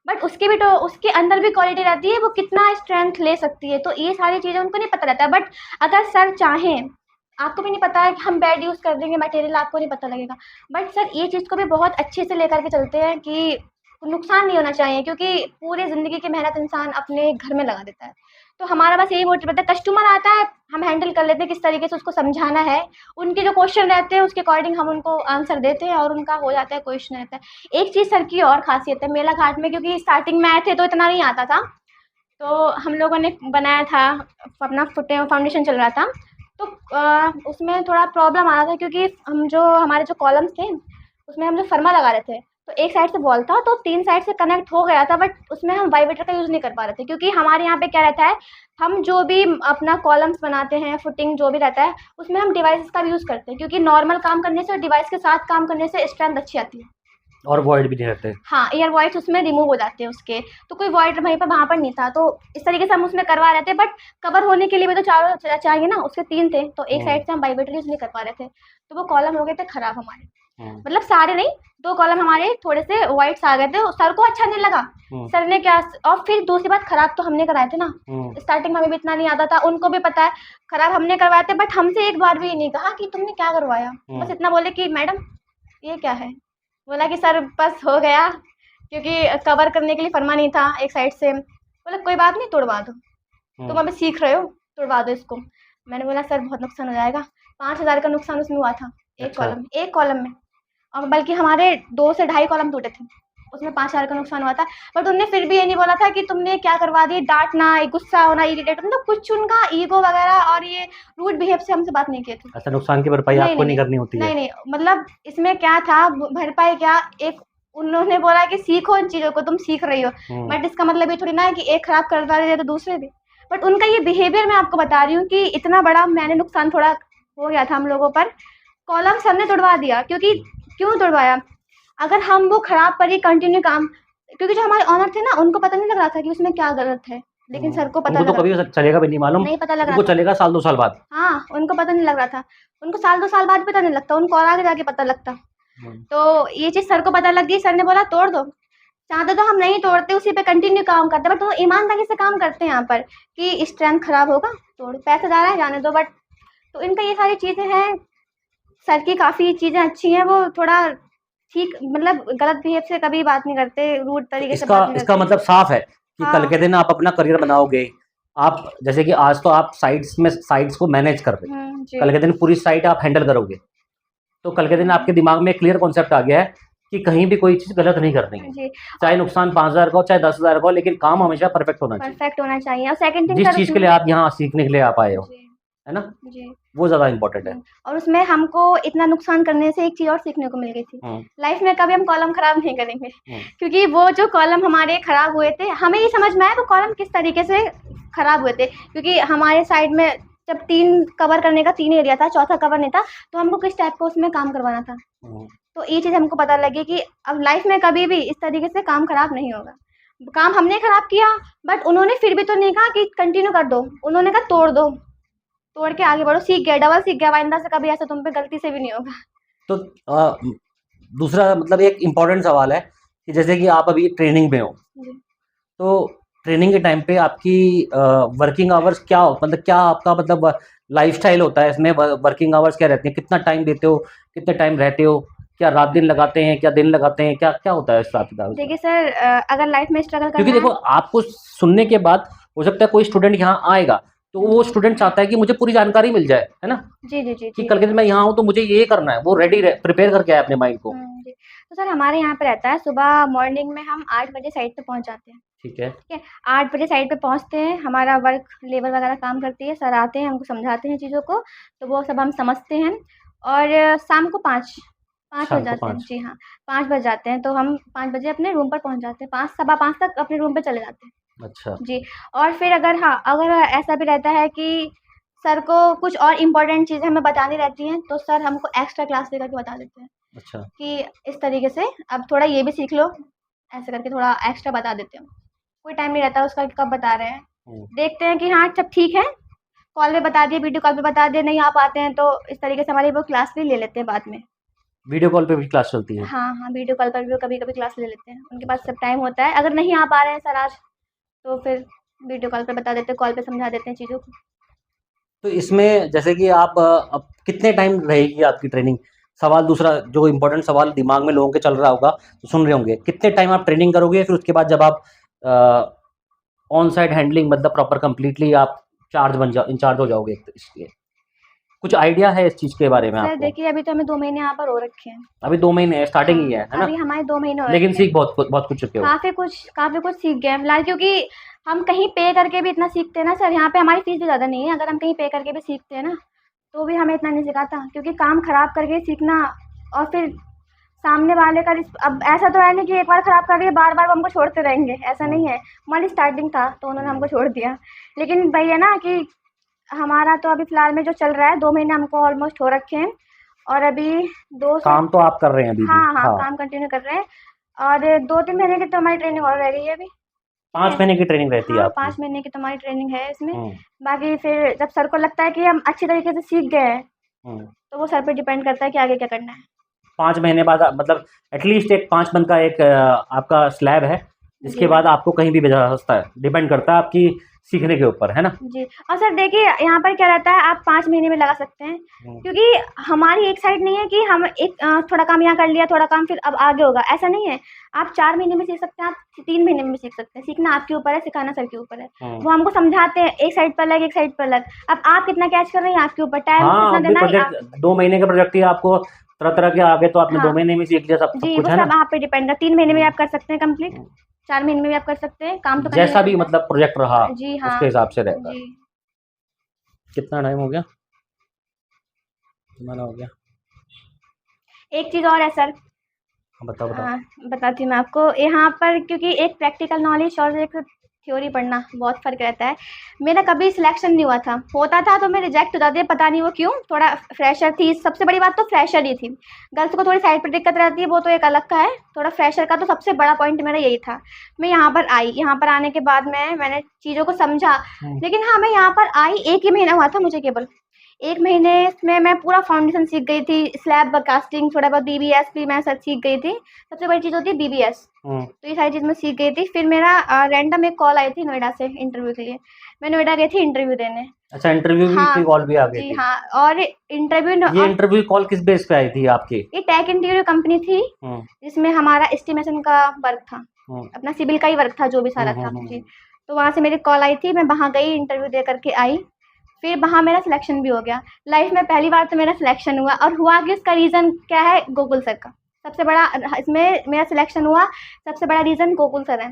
बट उसके भी तो उसके अंदर भी क्वालिटी रहती है, वो कितना स्ट्रेंथ ले सकती है, तो ये सारी चीज़ें उनको नहीं पता रहता। बट अगर सर चाहें, आपको भी नहीं पता है कि हम बेड यूज़ कर देंगे मटेरियल, आपको नहीं पता लगेगा, बट सर ये चीज़ को भी बहुत अच्छे से लेकर के चलते हैं कि नुकसान नहीं होना चाहिए, क्योंकि पूरी ज़िंदगी की मेहनत इंसान अपने घर में लगा देता है। तो हमारा बस यही मोटिव रहता है, कस्टमर आता है हम हैंडल कर लेते हैं, किस तरीके से उसको समझाना है, उनके जो क्वेश्चन रहते हैं उसके अकॉर्डिंग हम उनको आंसर देते हैं और उनका हो जाता है, क्वेश्चन रहता है। एक चीज़ सर की और खासियत है मेला घाट में, क्योंकि स्टार्टिंग में आए थे तो इतना नहीं आता था, तो हम लोगों ने बनाया था, अपना फाउंडेशन चल रहा था, तो उसमें थोड़ा प्रॉब्लम आ रहा था, क्योंकि हम जो हमारे जो कॉलम्स थे उसमें हम जो फरमा लगा रहे थे, तो एक साइड से वॉल था तो 3 साइड से कनेक्ट हो गया था, बट उसमें हम वाइब्रेटर का यूज़ नहीं कर पा रहे थे, क्योंकि हमारे यहाँ पे क्या रहता है, हम जो भी अपना कॉलम्स बनाते हैं, फुटिंग जो भी रहता है, उसमें हम डिवाइसेस का भी यूज़ करते हैं, क्योंकि नॉर्मल काम करने से और डिवाइस के साथ काम करने से स्ट्रेंथ अच्छी आती है, और वॉइड भी नहीं रहते। हाँ, एयर वॉइड्स उसमें रिमूव हो जाते हैं उसके, तो कोई वॉइड वहाँ पर नहीं था, तो इस तरीके से हम उसमें करवा रहे थे, बट कवर होने के लिए भी तो चारों चाहिए ना, उसके 3 थे, तो एक साइड से हम वाइब्रेटर यूज़ नहीं कर पा रहे थे, तो वो कॉलम हो गए थे खराब हमारे, मतलब सारे नहीं, 2 कॉलम हमारे थोड़े से वाइट्स आ गए थे, सर को अच्छा नहीं लगा। सर ने क्या, और फिर दूसरी बात, खराब तो हमने कराए थे ना, स्टार्टिंग में हमें भी इतना नहीं आता था, उनको भी पता है खराब हमने करवाए थे, बट हमसे एक बार भी ये नहीं कहा कि तुमने क्या करवाया, बस इतना बोले कि मैडम ये क्या है, बोला कि सर बस हो गया, क्योंकि कवर करने के लिए फरमा नहीं था एक साइड से, बोला कोई बात नहीं, तोड़वा दो, तुम अभी सीख रहे हो, तोड़वा दो इसको। मैंने बोला सर बहुत नुकसान हो जाएगा, 5,000 का नुकसान उसमें हुआ था, एक कॉलम में, और बल्कि हमारे 2 से ढाई कॉलम टूटे थे, उसमें 5,000 का नुकसान हुआ था, बट उन्होंने फिर भी ये नहीं बोला था कि तुमने क्या करवा दिया, डांटना, गुस्सा होना, इरिटेट, मतलब कुछ उनका ईगो वगैरह और ये रूड बिहेव से हमसे बात नहीं किए थे। अच्छा, नुकसान की भरपाई आपको नहीं करनी होती है? नहीं, मतलब इसमें क्या था, भरपाई क्या, एक उन्होंने बोला कि सीखो इन चीज़ों को, तुम सीख रही हो, बट इसका मतलब ये थोड़ी ना है कि एक खराब करवा दे तो दूसरे भी, बट उनका ये बिहेवियर मैं आपको बता रही हूँ कि इतना बड़ा मैंने नुकसान थोड़ा हो गया था हम लोगों पर। कॉलम सर ने तोड़वा दिया, क्योंकि क्यों तोड़वाया, अगर हम वो खराब पर ही कंटिन्यू काम, क्योंकि जो हमारे ऑनर थे ना, उनको पता नहीं लग रहा था कि उसमें क्या गलत है, लेकिन सर को पता उनको तो कभी चलेगा भी नहीं मालूम, नहीं पता लग रहा उनको चलेगा साल 2 साल बाद। हाँ, उनको पता नहीं लग रहा था, उनको साल 2 साल बाद पता नहीं लगता, उनको और आगे जाके पता लगता। तो ये चीज़ सर को पता लग गई, सर ने बोला तोड़ दो, चाहते तो हम नहीं तोड़ते, उसी पे कंटिन्यू काम करते, बट वो ईमानदारी से काम करते हैं यहाँ पर कि स्ट्रेंथ खराब होगा, तोड़, पैसा जा रहा है जाने दो, बट तो इनका ये सारी चीज़ें हैं। सर की काफ़ी चीज़ें अच्छी हैं, वो थोड़ा ठीक, मतलब गलत बिहेव से कभी बात नहीं करते, रूड तरीके से बात नहीं करते। इसका मतलब साफ है कि कल के दिन आप अपना करियर बनाओगे, आप जैसे कि आज तो आप साइट्स को मैनेज कर रहे हैं, कल के दिन पूरी साइट आप हैंडल करोगे, तो कल के दिन आपके दिमाग में एक क्लियर कॉन्सेप्ट आ गया है कि कहीं भी कोई चीज़ गलत नहीं करनी है, चाहे नुकसान 5,000 का हो चाहे 10,000 का हो, लेकिन काम हमेशा परफेक्ट होना चाहिए। और सेकंड थिंग, जिस चीज़ के लिए आप यहाँ सीखने के लिए आप आए हो, है ना जी, वो ज़्यादा इम्पोर्टेंट है। और उसमें हमको इतना नुकसान करने से एक चीज़ और सीखने को मिल गई थी, लाइफ में कभी हम कॉलम खराब नहीं करेंगे, क्योंकि वो जो कॉलम हमारे खराब हुए थे, हमें ये समझ में आया वो कॉलम किस तरीके से खराब हुए थे, क्योंकि हमारे साइड में जब 3 कवर करने का 3 एरिया था, चौथा कवर नहीं था, तो हमको किस टाइप का उसमें काम करवाना था, तो ये चीज़ हमको पता लगी कि अब लाइफ में कभी भी इस तरीके से काम खराब नहीं होगा। काम हमने खराब किया, बट उन्होंने फिर भी तो नहीं कहा कि कंटिन्यू कर दो, उन्होंने कहा तोड़ दो, तोड़ के आगे बढ़ो, सीख गया, डबल सीख गया, आइंदा से कभी ऐसा तुम पे गलती से भी नहीं होगा। तो दूसरा मतलब एक इम्पॉर्टेंट सवाल है कि जैसे कि आप अभी ट्रेनिंग में हो, तो ट्रेनिंग के टाइम पे आपकी वर्किंग आवर्स क्या हो, मतलब क्या आपका मतलब लाइफस्टाइल होता है इसमें, वर्किंग आवर्स क्या रहती हैं, कितना टाइम देते हो, कितने टाइम रहते हो, क्या रात दिन लगाते हैं, क्या दिन लगाते हैं, क्या क्या होता है इस हिसाब किताब? देखिए सर, अगर लाइफ में स्ट्रगल करना, क्योंकि देखो आपको सुनने के बाद हो सकता है कोई स्टूडेंट यहाँ आएगा तो वो स्टूडेंट चाहता है कि मुझे पूरी जानकारी मिल जाए, है ना, जी जी जी, कि कल के दिन मैं यहाँ हूँ तो मुझे ये करना है, वो रेडी प्रिपेयर करके आए अपने माइंड को। तो सर हमारे यहाँ पे रहता है, सुबह मॉर्निंग में हम 8 बजे साइट पे पहुँच जाते हैं। ठीक है। ठीक है, 8 बजे साइट पे पहुँचते हैं, हमारा वर्क लेबर वगैरह काम करती है, सर आते हैं, हमको समझाते हैं चीज़ों को, तो वो सब हम समझते हैं और शाम को 5 बज शाम को जाते हैं। 5। जी हाँ, 5 बज जाते हैं, तो हम 5 बजे अपने रूम पर पहुँच जाते हैं, 5 सवा 5 तक अपने रूम पे चले जाते हैं। अच्छा। जी, और फिर अगर ऐसा भी रहता है कि सर को कुछ और इम्पोर्टेंट चीज़ें हमें बतानी रहती हैं, तो सर हमको एक्स्ट्रा क्लास लेकर के बता देते हैं अच्छा। कि इस तरीके से अब थोड़ा ये भी सीख लो, ऐसे करके थोड़ा एक्स्ट्रा बता देते हैं। कोई टाइम नहीं रहता उसका कि कब बता रहे हैं। देखते हैं कि हाँ, सब ठीक है, कॉल पे बता दिए, वीडियो कॉल पे बता दिए, नहीं आ पाते हैं तो इस तरीके से हमारी वो क्लास भी ले लेते हैं बाद में। वीडियो कॉल पे भी क्लास चलती है? हाँ, हाँ, वीडियो कॉल पर भी वो कभी-कभी क्लास ले लेते हैं। उनके पास सब टाइम होता है, अगर नहीं आ पा रहे हैं सर आज, तो फिर वीडियो कॉल पे बता देते हैं, कॉल पे समझा देते हैं चीज़ों को। तो इसमें जैसे कि आप अब कितने टाइम रहेगी आपकी ट्रेनिंग? सवाल दूसरा जो इम्पोर्टेंट सवाल दिमाग में लोगों के चल रहा होगा, तो सुन रहे होंगे, कितने टाइम आप ट्रेनिंग करोगे? फिर उसके बाद जब आप ऑन साइट हैंडलिंग मतलब प्रॉपर कंप्लीटली आप इंचार्ज हो जाओगे इसके, कुछ आइडिया है इस चीज़ के बारे में सर आपको? देखिए, अभी तो हमें 2 महीने यहाँ पर हो रखे हैं। अभी 2 महीने है, स्टार्टिंग ही है ना? अभी हमारे 2 महीने हो लेकिन रखे हैं। सीख बहुत कुछ चुके हो। काफ़ी कुछ सीख गए हैं फिलहाल, क्योंकि हम कहीं पे करके भी इतना सीखते हैं ना सर, यहाँ पे हमारी फीस भी ज़्यादा नहीं है। अगर हम कहीं पे करके भी सीखते हैं ना, तो भी हमें इतना नहीं सिखाता, क्योंकि काम ख़राब करके सीखना और फिर सामने वाले का अब ऐसा तो है नहीं कि एक बार ख़राब कर दिया, बार-बार वो हमको छोड़ते रहेंगे, ऐसा नहीं है। हमारी स्टार्टिंग था, तो उन्होंने हमको छोड़ दिया। लेकिन वही है ना कि हमारा तो अभी फ़िलहाल में जो चल रहा है, 2 महीने हमको ऑलमोस्ट हो रखे हैं और अभी 2 से काम तो आप कर रहे हैं अभी भी? हाँ, काम कंटिन्यू कर रहे हैं और 2-3 महीने की तो हमारी ट्रेनिंग और रह गई है अभी। 5 महीने की ट्रेनिंग रहती है हाँ, आपकी? 5 महीने की तो हमारी ट्रेनिंग है इसमें। हुँ, बाकी फिर जब सर को लगता है कि हम अच्छी तरीके से सीख गए हैं, हुँ। तो वो सर पे डिपेंड करता है कि आगे क्या करना है। 5 महीने बाद मतलब एटलीस्ट एक 5 मंथ का एक आपका स्लैब है, जिसके जी। बाद आपको कहीं भी भेजा जा सकता है, डिपेंड करता है आपकी सीखने के ऊपर, है ना? जी, और सर देखिए यहाँ पर क्या रहता है, आप 5 महीने में लगा सकते हैं, क्योंकि हमारी एक साइड नहीं है कि हम थोड़ा काम यहाँ कर लिया, थोड़ा काम फिर अब आगे होगा, ऐसा नहीं है। आप 4 महीने में सीख सकते हैं, आप 3 महीने में भी सीख सकते हैं। सीखना आपके ऊपर है, सिखाना सर के ऊपर है। वो हमको समझाते हैं, एक साइड पर अलग, एक साइड पर अलग। अब आप कितना कैच कर रहे हैं आपके ऊपर, टाइम हाँ, कितना अभी देना है प्रोजेक्ट 2 महीने का प्रोजेक्ट ही आपको तरह-तरह के आगे तो आपने 2 हाँ। महीने में सीख लिया सब जी, कुछ, वो है ना? सब आप पे डिपेंड है। 3 महीने में आप कर सकते हैं कंप्लीट, 4 महीने में भी आप कर सकते हैं, काम तो करना ही जैसा भी रहता है। मतलब प्रोजेक्ट रहा, जी हाँ, उसके हिसाब से रहेगा। जी। कितना टाइम हो गया? कितना हो गया? एक चीज़ और है सर, हाँ, बताओ। बताती हूँ मैं आपको। यहाँ पर क्योंकि एक प्रैक्टिकल नॉलेज और एक थ्योरी पढ़ना बहुत फ़र्क रहता है। मेरा कभी सिलेक्शन नहीं हुआ था, होता था तो मैं रिजेक्ट हो जाती, पता नहीं वो क्यों? थोड़ा फ्रेशर थी, सबसे बड़ी बात तो फ्रेशर ही थी। गर्ल्स को थोड़ी साइड पर दिक्कत रहती है, वो तो एक अलग का है। थोड़ा फ्रेशर का तो सबसे बड़ा पॉइंट मेरा यही था। मैं यहाँ पर आई, यहाँ पर आने के बाद मैंने चीज़ों को समझा, लेकिन हाँ, मैं यहाँ पर आई 1 ही महीना हुआ था मुझे केवल। 1 महीने में मैं पूरा फाउंडेशन सीख गई थी, स्लैब कास्टिंग, थोड़ा बहुत बीबीएस भी मैं सब सीख गई थी। सबसे बड़ी चीज़ होती है बीबीएस, तो ये सारी चीज़ मैं सीख गई थी। फिर मेरा रैंडम एक कॉल आई थी नोएडा से इंटरव्यू के लिए। मैं नोएडा गई थी इंटरव्यू देने। अच्छा, इंटरव्यू हाँ, की कॉल भी आ गई जी थी? हाँ, और ये इंटरव्यू कॉल किस बेस पे आई थी आपकी? ये टेक इंटीरियर कंपनी थी, जिसमें हमारा एस्टिमेशन का वर्क था, अपना सिविल का ही वर्क था, जो भी सारा था। जी, तो वहाँ से मेरी कॉल आई थी, मैं वहाँ गई, इंटरव्यू दे करके आई। फिर वहाँ मेरा सिलेक्शन भी हो गया। लाइफ में पहली बार तो मेरा सिलेक्शन हुआ, और हुआ कि इसका रीज़न क्या है? गोकुल सर का। सबसे बड़ा इसमें मेरा सिलेक्शन हुआ, सबसे बड़ा रीज़न गोकुल सर हैं,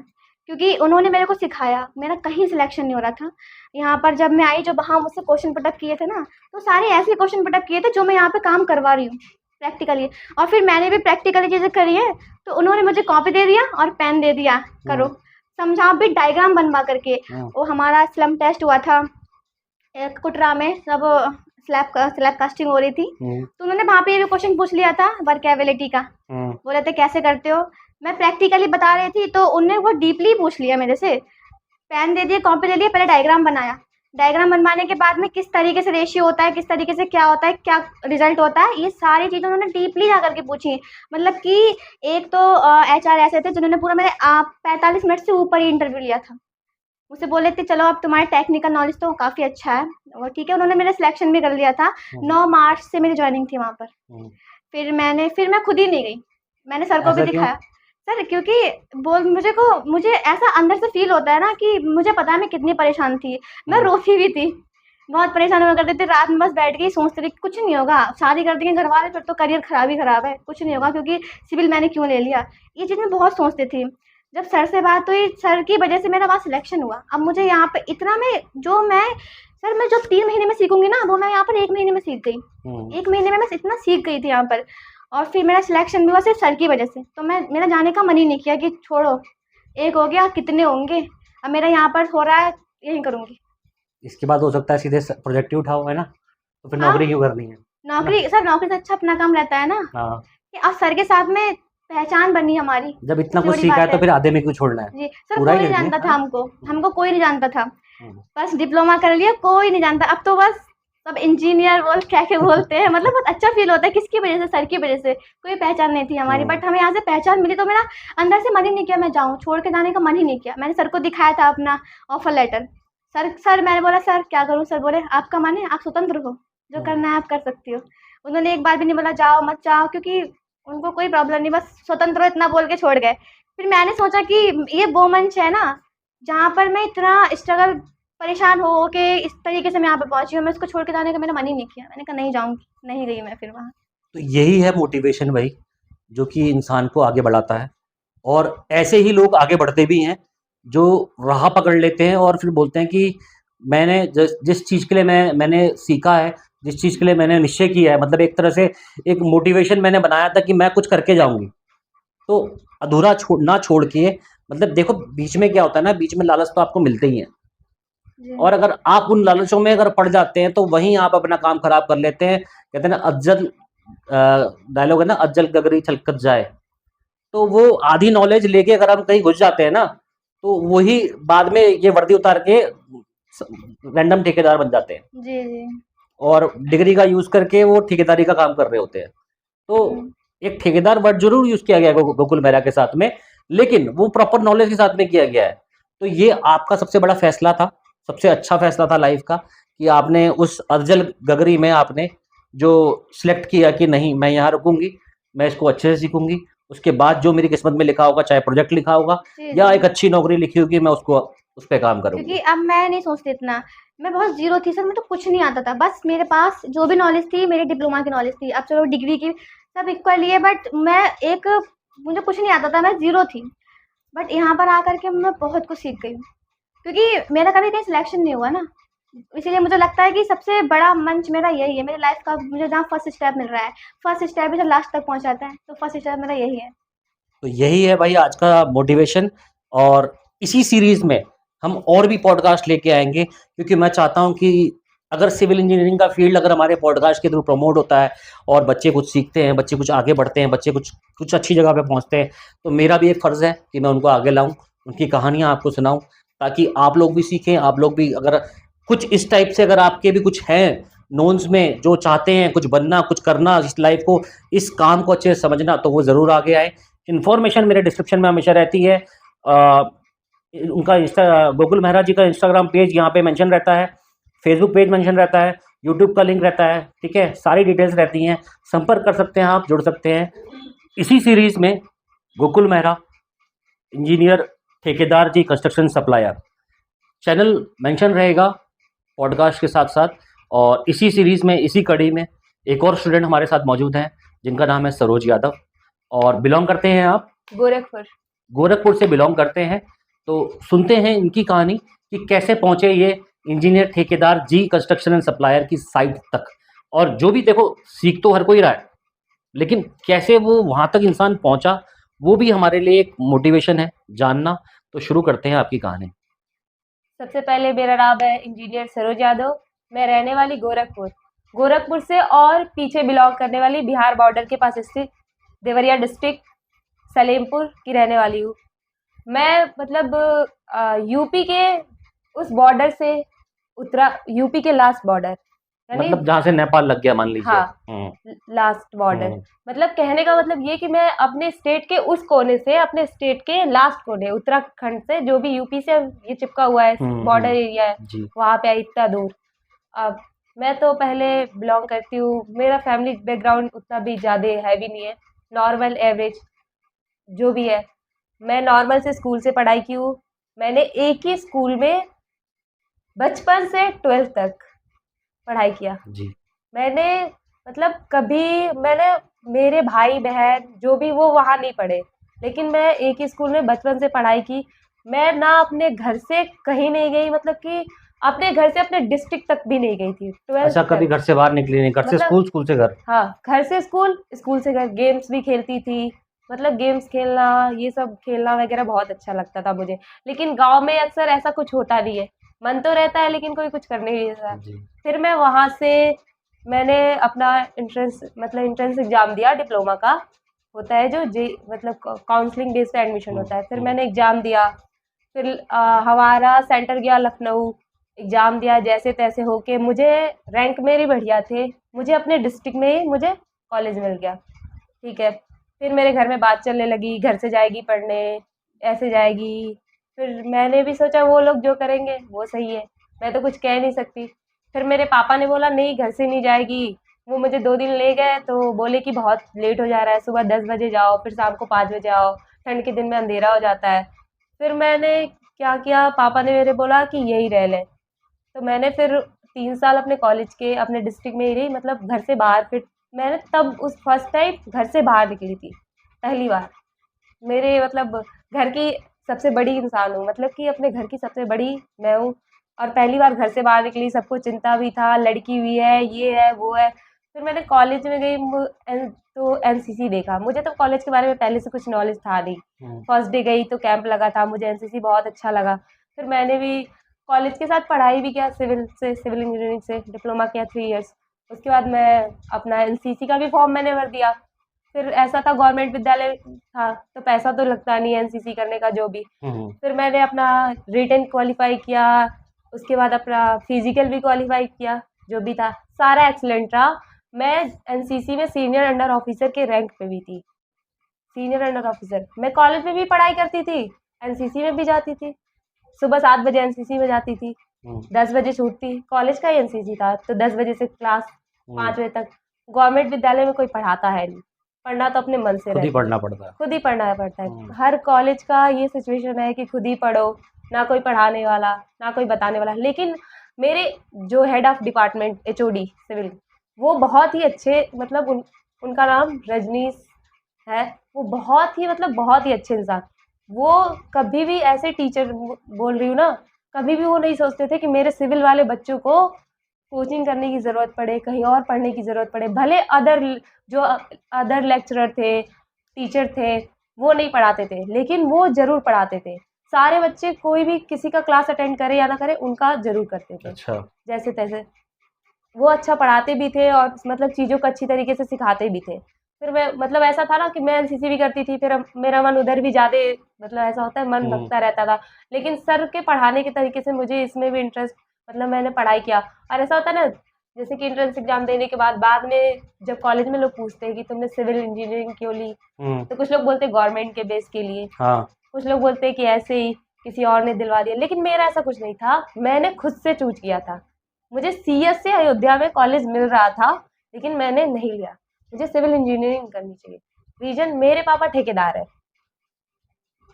क्योंकि उन्होंने मेरे को सिखाया। मेरा कहीं सिलेक्शन नहीं हो रहा था। यहाँ पर जब मैं आई, जो वहाँ मुझसे क्वेश्चन पुट अप किए थे ना, तो सारे ऐसे क्वेश्चन पुट अप किए थे जो मैं यहाँ पे काम करवा रही हूँ प्रैक्टिकली। और फिर मैंने भी प्रैक्टिकली चीज़ें करी है, तो उन्होंने मुझे कॉपी दे दिया और पेन दे दिया, करो समझाओ भी, डायग्राम बनवा करके। वो हमारा स्लम टेस्ट हुआ था एक कुटरा में, सब स्लैब कास्टिंग हो रही थी, तो उन्होंने वहाँ पे ये भी क्वेश्चन पूछ लिया था वर्केबिलिटी का। बोले थे कैसे करते हो? मैं प्रैक्टिकली बता रही थी, तो उन्होंने वो डीपली पूछ लिया मेरे से। पेन दे दिए, कॉपी दे दिए, पहले डायग्राम बनाया। डायग्राम बनवाने के बाद में किस तरीके से रेशियो होता है, किस तरीके से क्या होता है, क्या रिजल्ट होता है, ये सारी चीज़ें उन्होंने डीपली जा करके पूछी। मतलब कि एक तो एचआर ऐसे थे जिन्होंने पूरा मेरे 45 मिनट से ऊपर ही इंटरव्यू लिया था। मुझसे बोले थे चलो अब तुम्हारा टेक्निकल नॉलेज तो काफ़ी अच्छा है, और ठीक है, उन्होंने मेरा सिलेक्शन भी कर लिया था। 9 मार्च से मेरी जॉइनिंग थी वहाँ पर। फिर मैं खुद ही नहीं गई, मैंने सर को भी दिखाया। सर क्योंकि मुझे ऐसा अंदर से फील होता है ना कि मुझे पता है मैं कितनी परेशान थी, मैं रोती भी थी। बहुत परेशान हुआ करते थे, रात में बस बैठ के ही सोचते थे कि कुछ नहीं होगा, शादी कर देंगे घर वाले फिर तो करियर खराब ही खराब है, कुछ नहीं होगा क्योंकि सिविल मैंने क्यों ले लिया? ये चीज़ मैं बहुत सोचती थी। जब सर से बात हुई, सर की वजह से मेरा वहाँ सिलेक्शन हुआ। अब मुझे यहाँ पे इतना मैं जो 3 महीने में सीखूँगी ना, वो मैं यहाँ पर 1 महीने में सीख गई। 1 महीने में मैं इतना सीख गई थी यहाँ पर, और फिर मेरा सिलेक्शन भी हुआ सिर्फ़ सर की वजह से। तो मेरा जाने का मन ही नहीं किया कि छोड़ो, एक हो गया, कितने होंगे? अब मेरा यहाँ पर हो रहा है, यही करूँगी। इसके बाद हो सकता है सीधे प्रोजेक्ट ही उठाओ, है ना? तो फिर हाँ, नौकरी क्यों करनी है ना? नौकरी से अच्छा अपना काम रहता है ना, हाँ, कि अब सर के साथ में पहचान बनी हमारी, जब इतना सबसे कुछ बड़ी सीखा है बात तो है। फिर आधे में क्यों छोड़ना है? जी, सर पूरा कोई ही नहीं करेंगे। जानता था हाँ। हमको कोई नहीं जानता था। हम्म। बस डिप्लोमा कर लिया, कोई नहीं जानता। अब तो बस सब इंजीनियर बोल क्या क्या बोलते हैं, मतलब बहुत अच्छा फ़ील होता है। किसकी वजह से? सर की वजह से। कोई पहचान नहीं थी हमारी, बट हमें यहाँ से पहचान मिली तो मेरा अंदर से मन ही नहीं किया मैं जाऊँ, छोड़ के जाने का मन ही नहीं किया। मैंने सर को दिखाया था अपना ऑफ़र लेटर। सर मैंने बोला, "सर क्या करूँ?" सर बोले, "आपका मन है, आप स्वतंत्र हो, जो करना है आप कर सकती हो।" उन्होंने एक बार भी नहीं बोला जाओ, मत जाओ, क्योंकि उनको कोई प्रॉब्लम नहीं, बस स्वतंत्र हो इतना बोल के छोड़ गए। फिर मैंने सोचा कि ये वो मंच है ना, जहाँ पर मैं इतना स्ट्रगल परेशान हो के इस तरीके से मैं यहाँ पे पहुँची हूँ, मैं इसको छोड़ के जाने का मेरा मन ही नहीं किया। मैंने कहा नहीं जाऊँगी, नहीं गई मैं फिर वहाँ। तो यही है मोटिवेशन भाई, जो कि इंसान को आगे बढ़ाता है। और ऐसे ही लोग आगे बढ़ते भी हैं, जो राह पकड़ लेते हैं और फिर बोलते हैं कि मैंने जिस चीज़ के लिए मैंने सीखा है, जिस चीज़ के लिए मैंने निश्चय किया है, मतलब एक तरह से एक मोटिवेशन मैंने बनाया था कि मैं कुछ करके जाऊँगी। तो अधूरा ना छोड़ के, मतलब देखो बीच में क्या होता है ना, बीच में लालच तो आपको मिलते ही हैं। जी। और अगर आप उन लालचों में अगर पड़ जाते हैं तो वहीं आप अपना काम खराब कर लेते हैं। कहते हैं ना, अज्जल डायलॉग है ना, अज्जल गगरी छलकत जाए। तो वो आधी नॉलेज लेके अगर हम कहीं घुस जाते हैं ना, तो वही बाद में ये वर्दी उतार के रैंडम ठेकेदार बन जाते हैं, जी, जी। और डिग्री का यूज करके वो ठेकेदारी का काम कर रहे होते हैं। तो हुँ। एक ठेकेदार वर्ड जरूर यूज किया गया है गोकुल मेहरा के साथ में, लेकिन वो प्रॉपर नॉलेज के साथ में किया गया है। तो ये आपका सबसे बड़ा फैसला था, सबसे अच्छा फैसला था लाइफ का, कि आपने उस अफजल गगरी में आपने जो सिलेक्ट किया कि नहीं मैं यहाँ रुकूंगी, मैं इसको अच्छे से सीखूंगी, उसके बाद जो मेरी किस्मत में लिखा होगा, चाहे प्रोजेक्ट लिखा होगा जी, या जी। एक अच्छी नौकरी लिखी होगी, मैं उसको उस पर काम क्योंकि करूंगी। अब मैं नहीं सोचती इतना, मैं बहुत ज़ीरो थी सर, मुझे तो कुछ नहीं आता था। बस मेरे पास जो भी नॉलेज थी, मेरी डिप्लोमा की नॉलेज थी। अब चलो डिग्री की सब इक्वल ही है, बट मुझे कुछ नहीं आता था, मैं ज़ीरो थी। बट यहाँ पर आकर के मैं बहुत कुछ सीख गई हूँ, क्योंकि मेरा कभी कहीं सिलेक्शन नहीं हुआ ना, इसीलिए मुझे लगता है कि सबसे बड़ा मंच मेरा यही है, मेरी लाइफ़ का मुझे जहाँ फर्स्ट स्टेप मिल रहा है। फर्स्ट स्टेप ही जब लास्ट तक पहुँचाता है, तो फर्स्ट स्टेप मेरा यही है। तो यही है भाई आज का मोटिवेशन। और इसी सीरीज में हम और भी पॉडकास्ट लेके आएंगे, क्योंकि मैं चाहता हूं कि अगर सिविल इंजीनियरिंग का फील्ड अगर हमारे पॉडकास्ट के थ्रू प्रमोट होता है और बच्चे कुछ सीखते हैं, बच्चे कुछ आगे बढ़ते हैं, बच्चे कुछ कुछ अच्छी जगह पे पहुंचते हैं, तो मेरा भी एक फ़र्ज़ है कि मैं उनको आगे लाऊं, उनकी कहानियां आपको सुनाऊं, ताकि आप लोग भी सीखें। आप लोग भी अगर कुछ इस टाइप से अगर आपके भी कुछ हैं नोन्स में जो चाहते हैं कुछ बनना, कुछ करना, इस लाइफ को, इस काम को अच्छे से समझना, तो वो ज़रूर आगे आए। इन्फॉर्मेशन मेरे डिस्क्रिप्शन में हमेशा रहती है। उनका गोकुल मेहरा जी का इंस्टाग्राम पेज यहाँ पे मेंशन रहता है, फेसबुक पेज मेंशन रहता है, यूट्यूब का लिंक रहता है, ठीक है, सारी डिटेल्स रहती हैं, संपर्क कर सकते हैं आप, जुड़ सकते हैं। इसी सीरीज़ में गोकुल मेहरा इंजीनियर ठेकेदार जी कंस्ट्रक्शन सप्लायर चैनल मेंशन रहेगा पॉडकास्ट के साथ साथ। और इसी सीरीज़ में, इसी कड़ी में एक और स्टूडेंट हमारे साथ मौजूद हैं, जिनका नाम है सरोज यादव, और बिलोंग करते हैं आप गोरखपुर से बिलोंग करते हैं। तो सुनते हैं इनकी कहानी कि कैसे पहुंचे ये इंजीनियर ठेकेदार जी कंस्ट्रक्शन एंड सप्लायर की साइट तक। और जो भी देखो, सीख तो हर कोई रहा है, लेकिन कैसे वो वहां तक इंसान पहुंचा, वो भी हमारे लिए एक मोटिवेशन है जानना। तो शुरू करते हैं आपकी कहानी। सबसे पहले मेरा नाम है इंजीनियर सरोज यादव। मैं रहने वाली गोरखपुर से और पीछे बिलोंग करने वाली बिहार बॉर्डर के पास स्थित देवरिया डिस्ट्रिक्ट सलेमपुर की रहने वाली हूँ। मैं मतलब यूपी के उस बॉर्डर से यूपी के लास्ट बॉर्डर, यानी मतलब जहाँ से नेपाल लग गया मान लीजिए। हाँ, लास्ट बॉर्डर। मतलब कहने का मतलब ये कि मैं अपने स्टेट के उस कोने से, अपने स्टेट के लास्ट कोने, उत्तराखंड से, जो भी यूपी से ये चिपका हुआ है बॉर्डर एरिया है, वहाँ पे इतना दूर। अब मैं तो पहले बिलोंग करती हूँ, मेरा फैमिली बैकग्राउंड उतना भी ज़्यादा हैवी नहीं है, नॉर्मल एवरेज जो भी है। मैं नॉर्मल से स्कूल से पढ़ाई की हूँ। मैंने एक ही स्कूल में बचपन से 12th तक पढ़ाई किया। जी। मैंने मतलब कभी मैंने मेरे भाई बहन जो भी वो वहाँ नहीं पढ़े, लेकिन मैं एक ही स्कूल में बचपन से पढ़ाई की। मैं ना अपने घर से कहीं नहीं गई, मतलब कि अपने घर से अपने डिस्ट्रिक्ट तक भी नहीं गई थी 12th अच्छा, कभी तक। घर से बाहर निकली नहीं, घर से मतलब स्कूल, स्कूल से घर। हाँ, घर से स्कूल, स्कूल से घर। गेम्स भी खेलती थी, मतलब गेम्स खेलना, ये सब खेलना वगैरह बहुत अच्छा लगता था मुझे। लेकिन गाँव में अक्सर ऐसा कुछ होता नहीं है, मन तो रहता है लेकिन कोई कुछ करने नहीं देता। जी। फिर मैं वहाँ से मैंने अपना एंट्रेंस एग्ज़ाम दिया, डिप्लोमा का होता है जो जे मतलब काउंसलिंग बेस पे एडमिशन होता है। फिर मैंने एग्ज़ाम दिया, फिर हमारा सेंटर गया लखनऊ, एग्ज़ाम दिया, जैसे तैसे होके मुझे रैंक मेरी बढ़िया थे, मुझे अपने डिस्ट्रिक्ट में ही मुझे कॉलेज मिल गया, ठीक है। फिर मेरे घर में बात चलने लगी, घर से जाएगी पढ़ने, ऐसे जाएगी। फिर मैंने भी सोचा वो लोग जो करेंगे वो सही है, मैं तो कुछ कह नहीं सकती। फिर मेरे पापा ने बोला नहीं घर से नहीं जाएगी। वो मुझे 2 दिन ले गए तो बोले कि बहुत लेट हो जा रहा है, सुबह 10 बजे जाओ, फिर शाम को 5 बजे आओ, ठंड के दिन में अंधेरा हो जाता है। फिर मैंने क्या किया, पापा ने मेरे बोला कि यहीं रह ले। तो मैंने फिर 3 साल अपने कॉलेज के अपने डिस्ट्रिक्ट में ही रही, मतलब घर से बाहर। फिर मैंने तब उस फर्स्ट टाइम घर से बाहर निकली थी, पहली बार। मेरे मतलब घर की सबसे बड़ी इंसान हूँ, मतलब कि अपने घर की सबसे बड़ी मैं हूँ, और पहली बार घर से बाहर निकली। सबको चिंता भी था, लड़की भी है, ये है, वो है। फिर मैंने कॉलेज में गई, तो एनसीसी देखा। मुझे तो कॉलेज के बारे में पहले से कुछ नॉलेज था नहीं। फर्स्ट डे गई तो कैंप लगा था, मुझे एनसीसी बहुत अच्छा लगा। फिर मैंने भी कॉलेज के साथ पढ़ाई भी किया, सिविल इंजीनियरिंग से डिप्लोमा किया 3 इयर्स। उसके बाद मैं अपना एनसीसी का भी फॉर्म मैंने भर दिया। फिर ऐसा था गवर्नमेंट विद्यालय था तो पैसा तो लगता नहीं है एनसीसी करने का जो भी। फिर मैंने अपना रिटन क्वालिफाई किया, उसके बाद अपना फिजिकल भी क्वालिफाई किया, जो भी था सारा एक्सीलेंट रहा। मैं एनसीसी में सीनियर अंडर ऑफिसर के रैंक पे भी थी, सीनियर अंडर ऑफिसर। मैं कॉलेज में भी पढ़ाई करती थी, एनसीसी में भी जाती थी। सुबह 7 बजे एनसीसी में जाती थी, 10 बजे छूटती। कॉलेज का ही एनसीसी था तो 10 बजे से क्लास 5 बजे तक। गवर्नमेंट विद्यालय में कोई पढ़ाता है नहीं, पढ़ना तो अपने मन से खुद ही रहता है, पढ़ना पड़ता है। खुद ही पढ़ना पड़ता है। हर कॉलेज का ये सिचुएशन है कि खुद ही पढ़ो, ना कोई पढ़ाने वाला, ना कोई बताने वाला। लेकिन मेरे जो head of department HOD civil, वो बहुत ही अच्छे, मतलब उनका नाम रजनीश है। वो बहुत ही मतलब बहुत ही अच्छे इंसान। वो कभी भी ऐसे टीचर बोल रही हूँ ना, कभी भी वो नहीं सोचते थे कि मेरे सिविल वाले बच्चों को कोचिंग करने की ज़रूरत पड़े, कहीं और पढ़ने की ज़रूरत पड़े। भले जो अदर लेक्चरर थे, टीचर थे, वो नहीं पढ़ाते थे, लेकिन वो ज़रूर पढ़ाते थे। सारे बच्चे कोई भी किसी का क्लास अटेंड करे या ना करे, उनका ज़रूर करते थे, अच्छा। जैसे तैसे। वो अच्छा पढ़ाते भी थे और मतलब चीज़ों को अच्छी तरीके से सिखाते भी थे। फिर मैं मतलब ऐसा था ना कि मैं एनसीसी भी करती थी, फिर मेरा मन उधर भी ज़्यादा, मतलब ऐसा होता है मन भटकता रहता था। लेकिन सर के पढ़ाने के तरीके से मुझे इसमें भी इंटरेस्ट, मतलब मैंने पढ़ाई किया। और ऐसा होता है ना, जैसे कि एंट्रेंस एग्ज़ाम देने के बाद में जब कॉलेज में लोग पूछते हैं कि तुमने सिविल इंजीनियरिंग क्यों ली? तो कुछ लोग बोलते हैं गवर्नमेंट के बेस के लिए, हाँ। कुछ लोग बोलते हैं कि ऐसे ही किसी और ने दिलवा दिया। लेकिन मेरा ऐसा कुछ नहीं था, मैंने खुद से चूज़ किया था। मुझे सीएस से अयोध्या में कॉलेज मिल रहा था, लेकिन मैंने नहीं लिया। मुझे सिविल इंजीनियरिंग करनी चाहिए। रीज़न, मेरे पापा ठेकेदार हैं।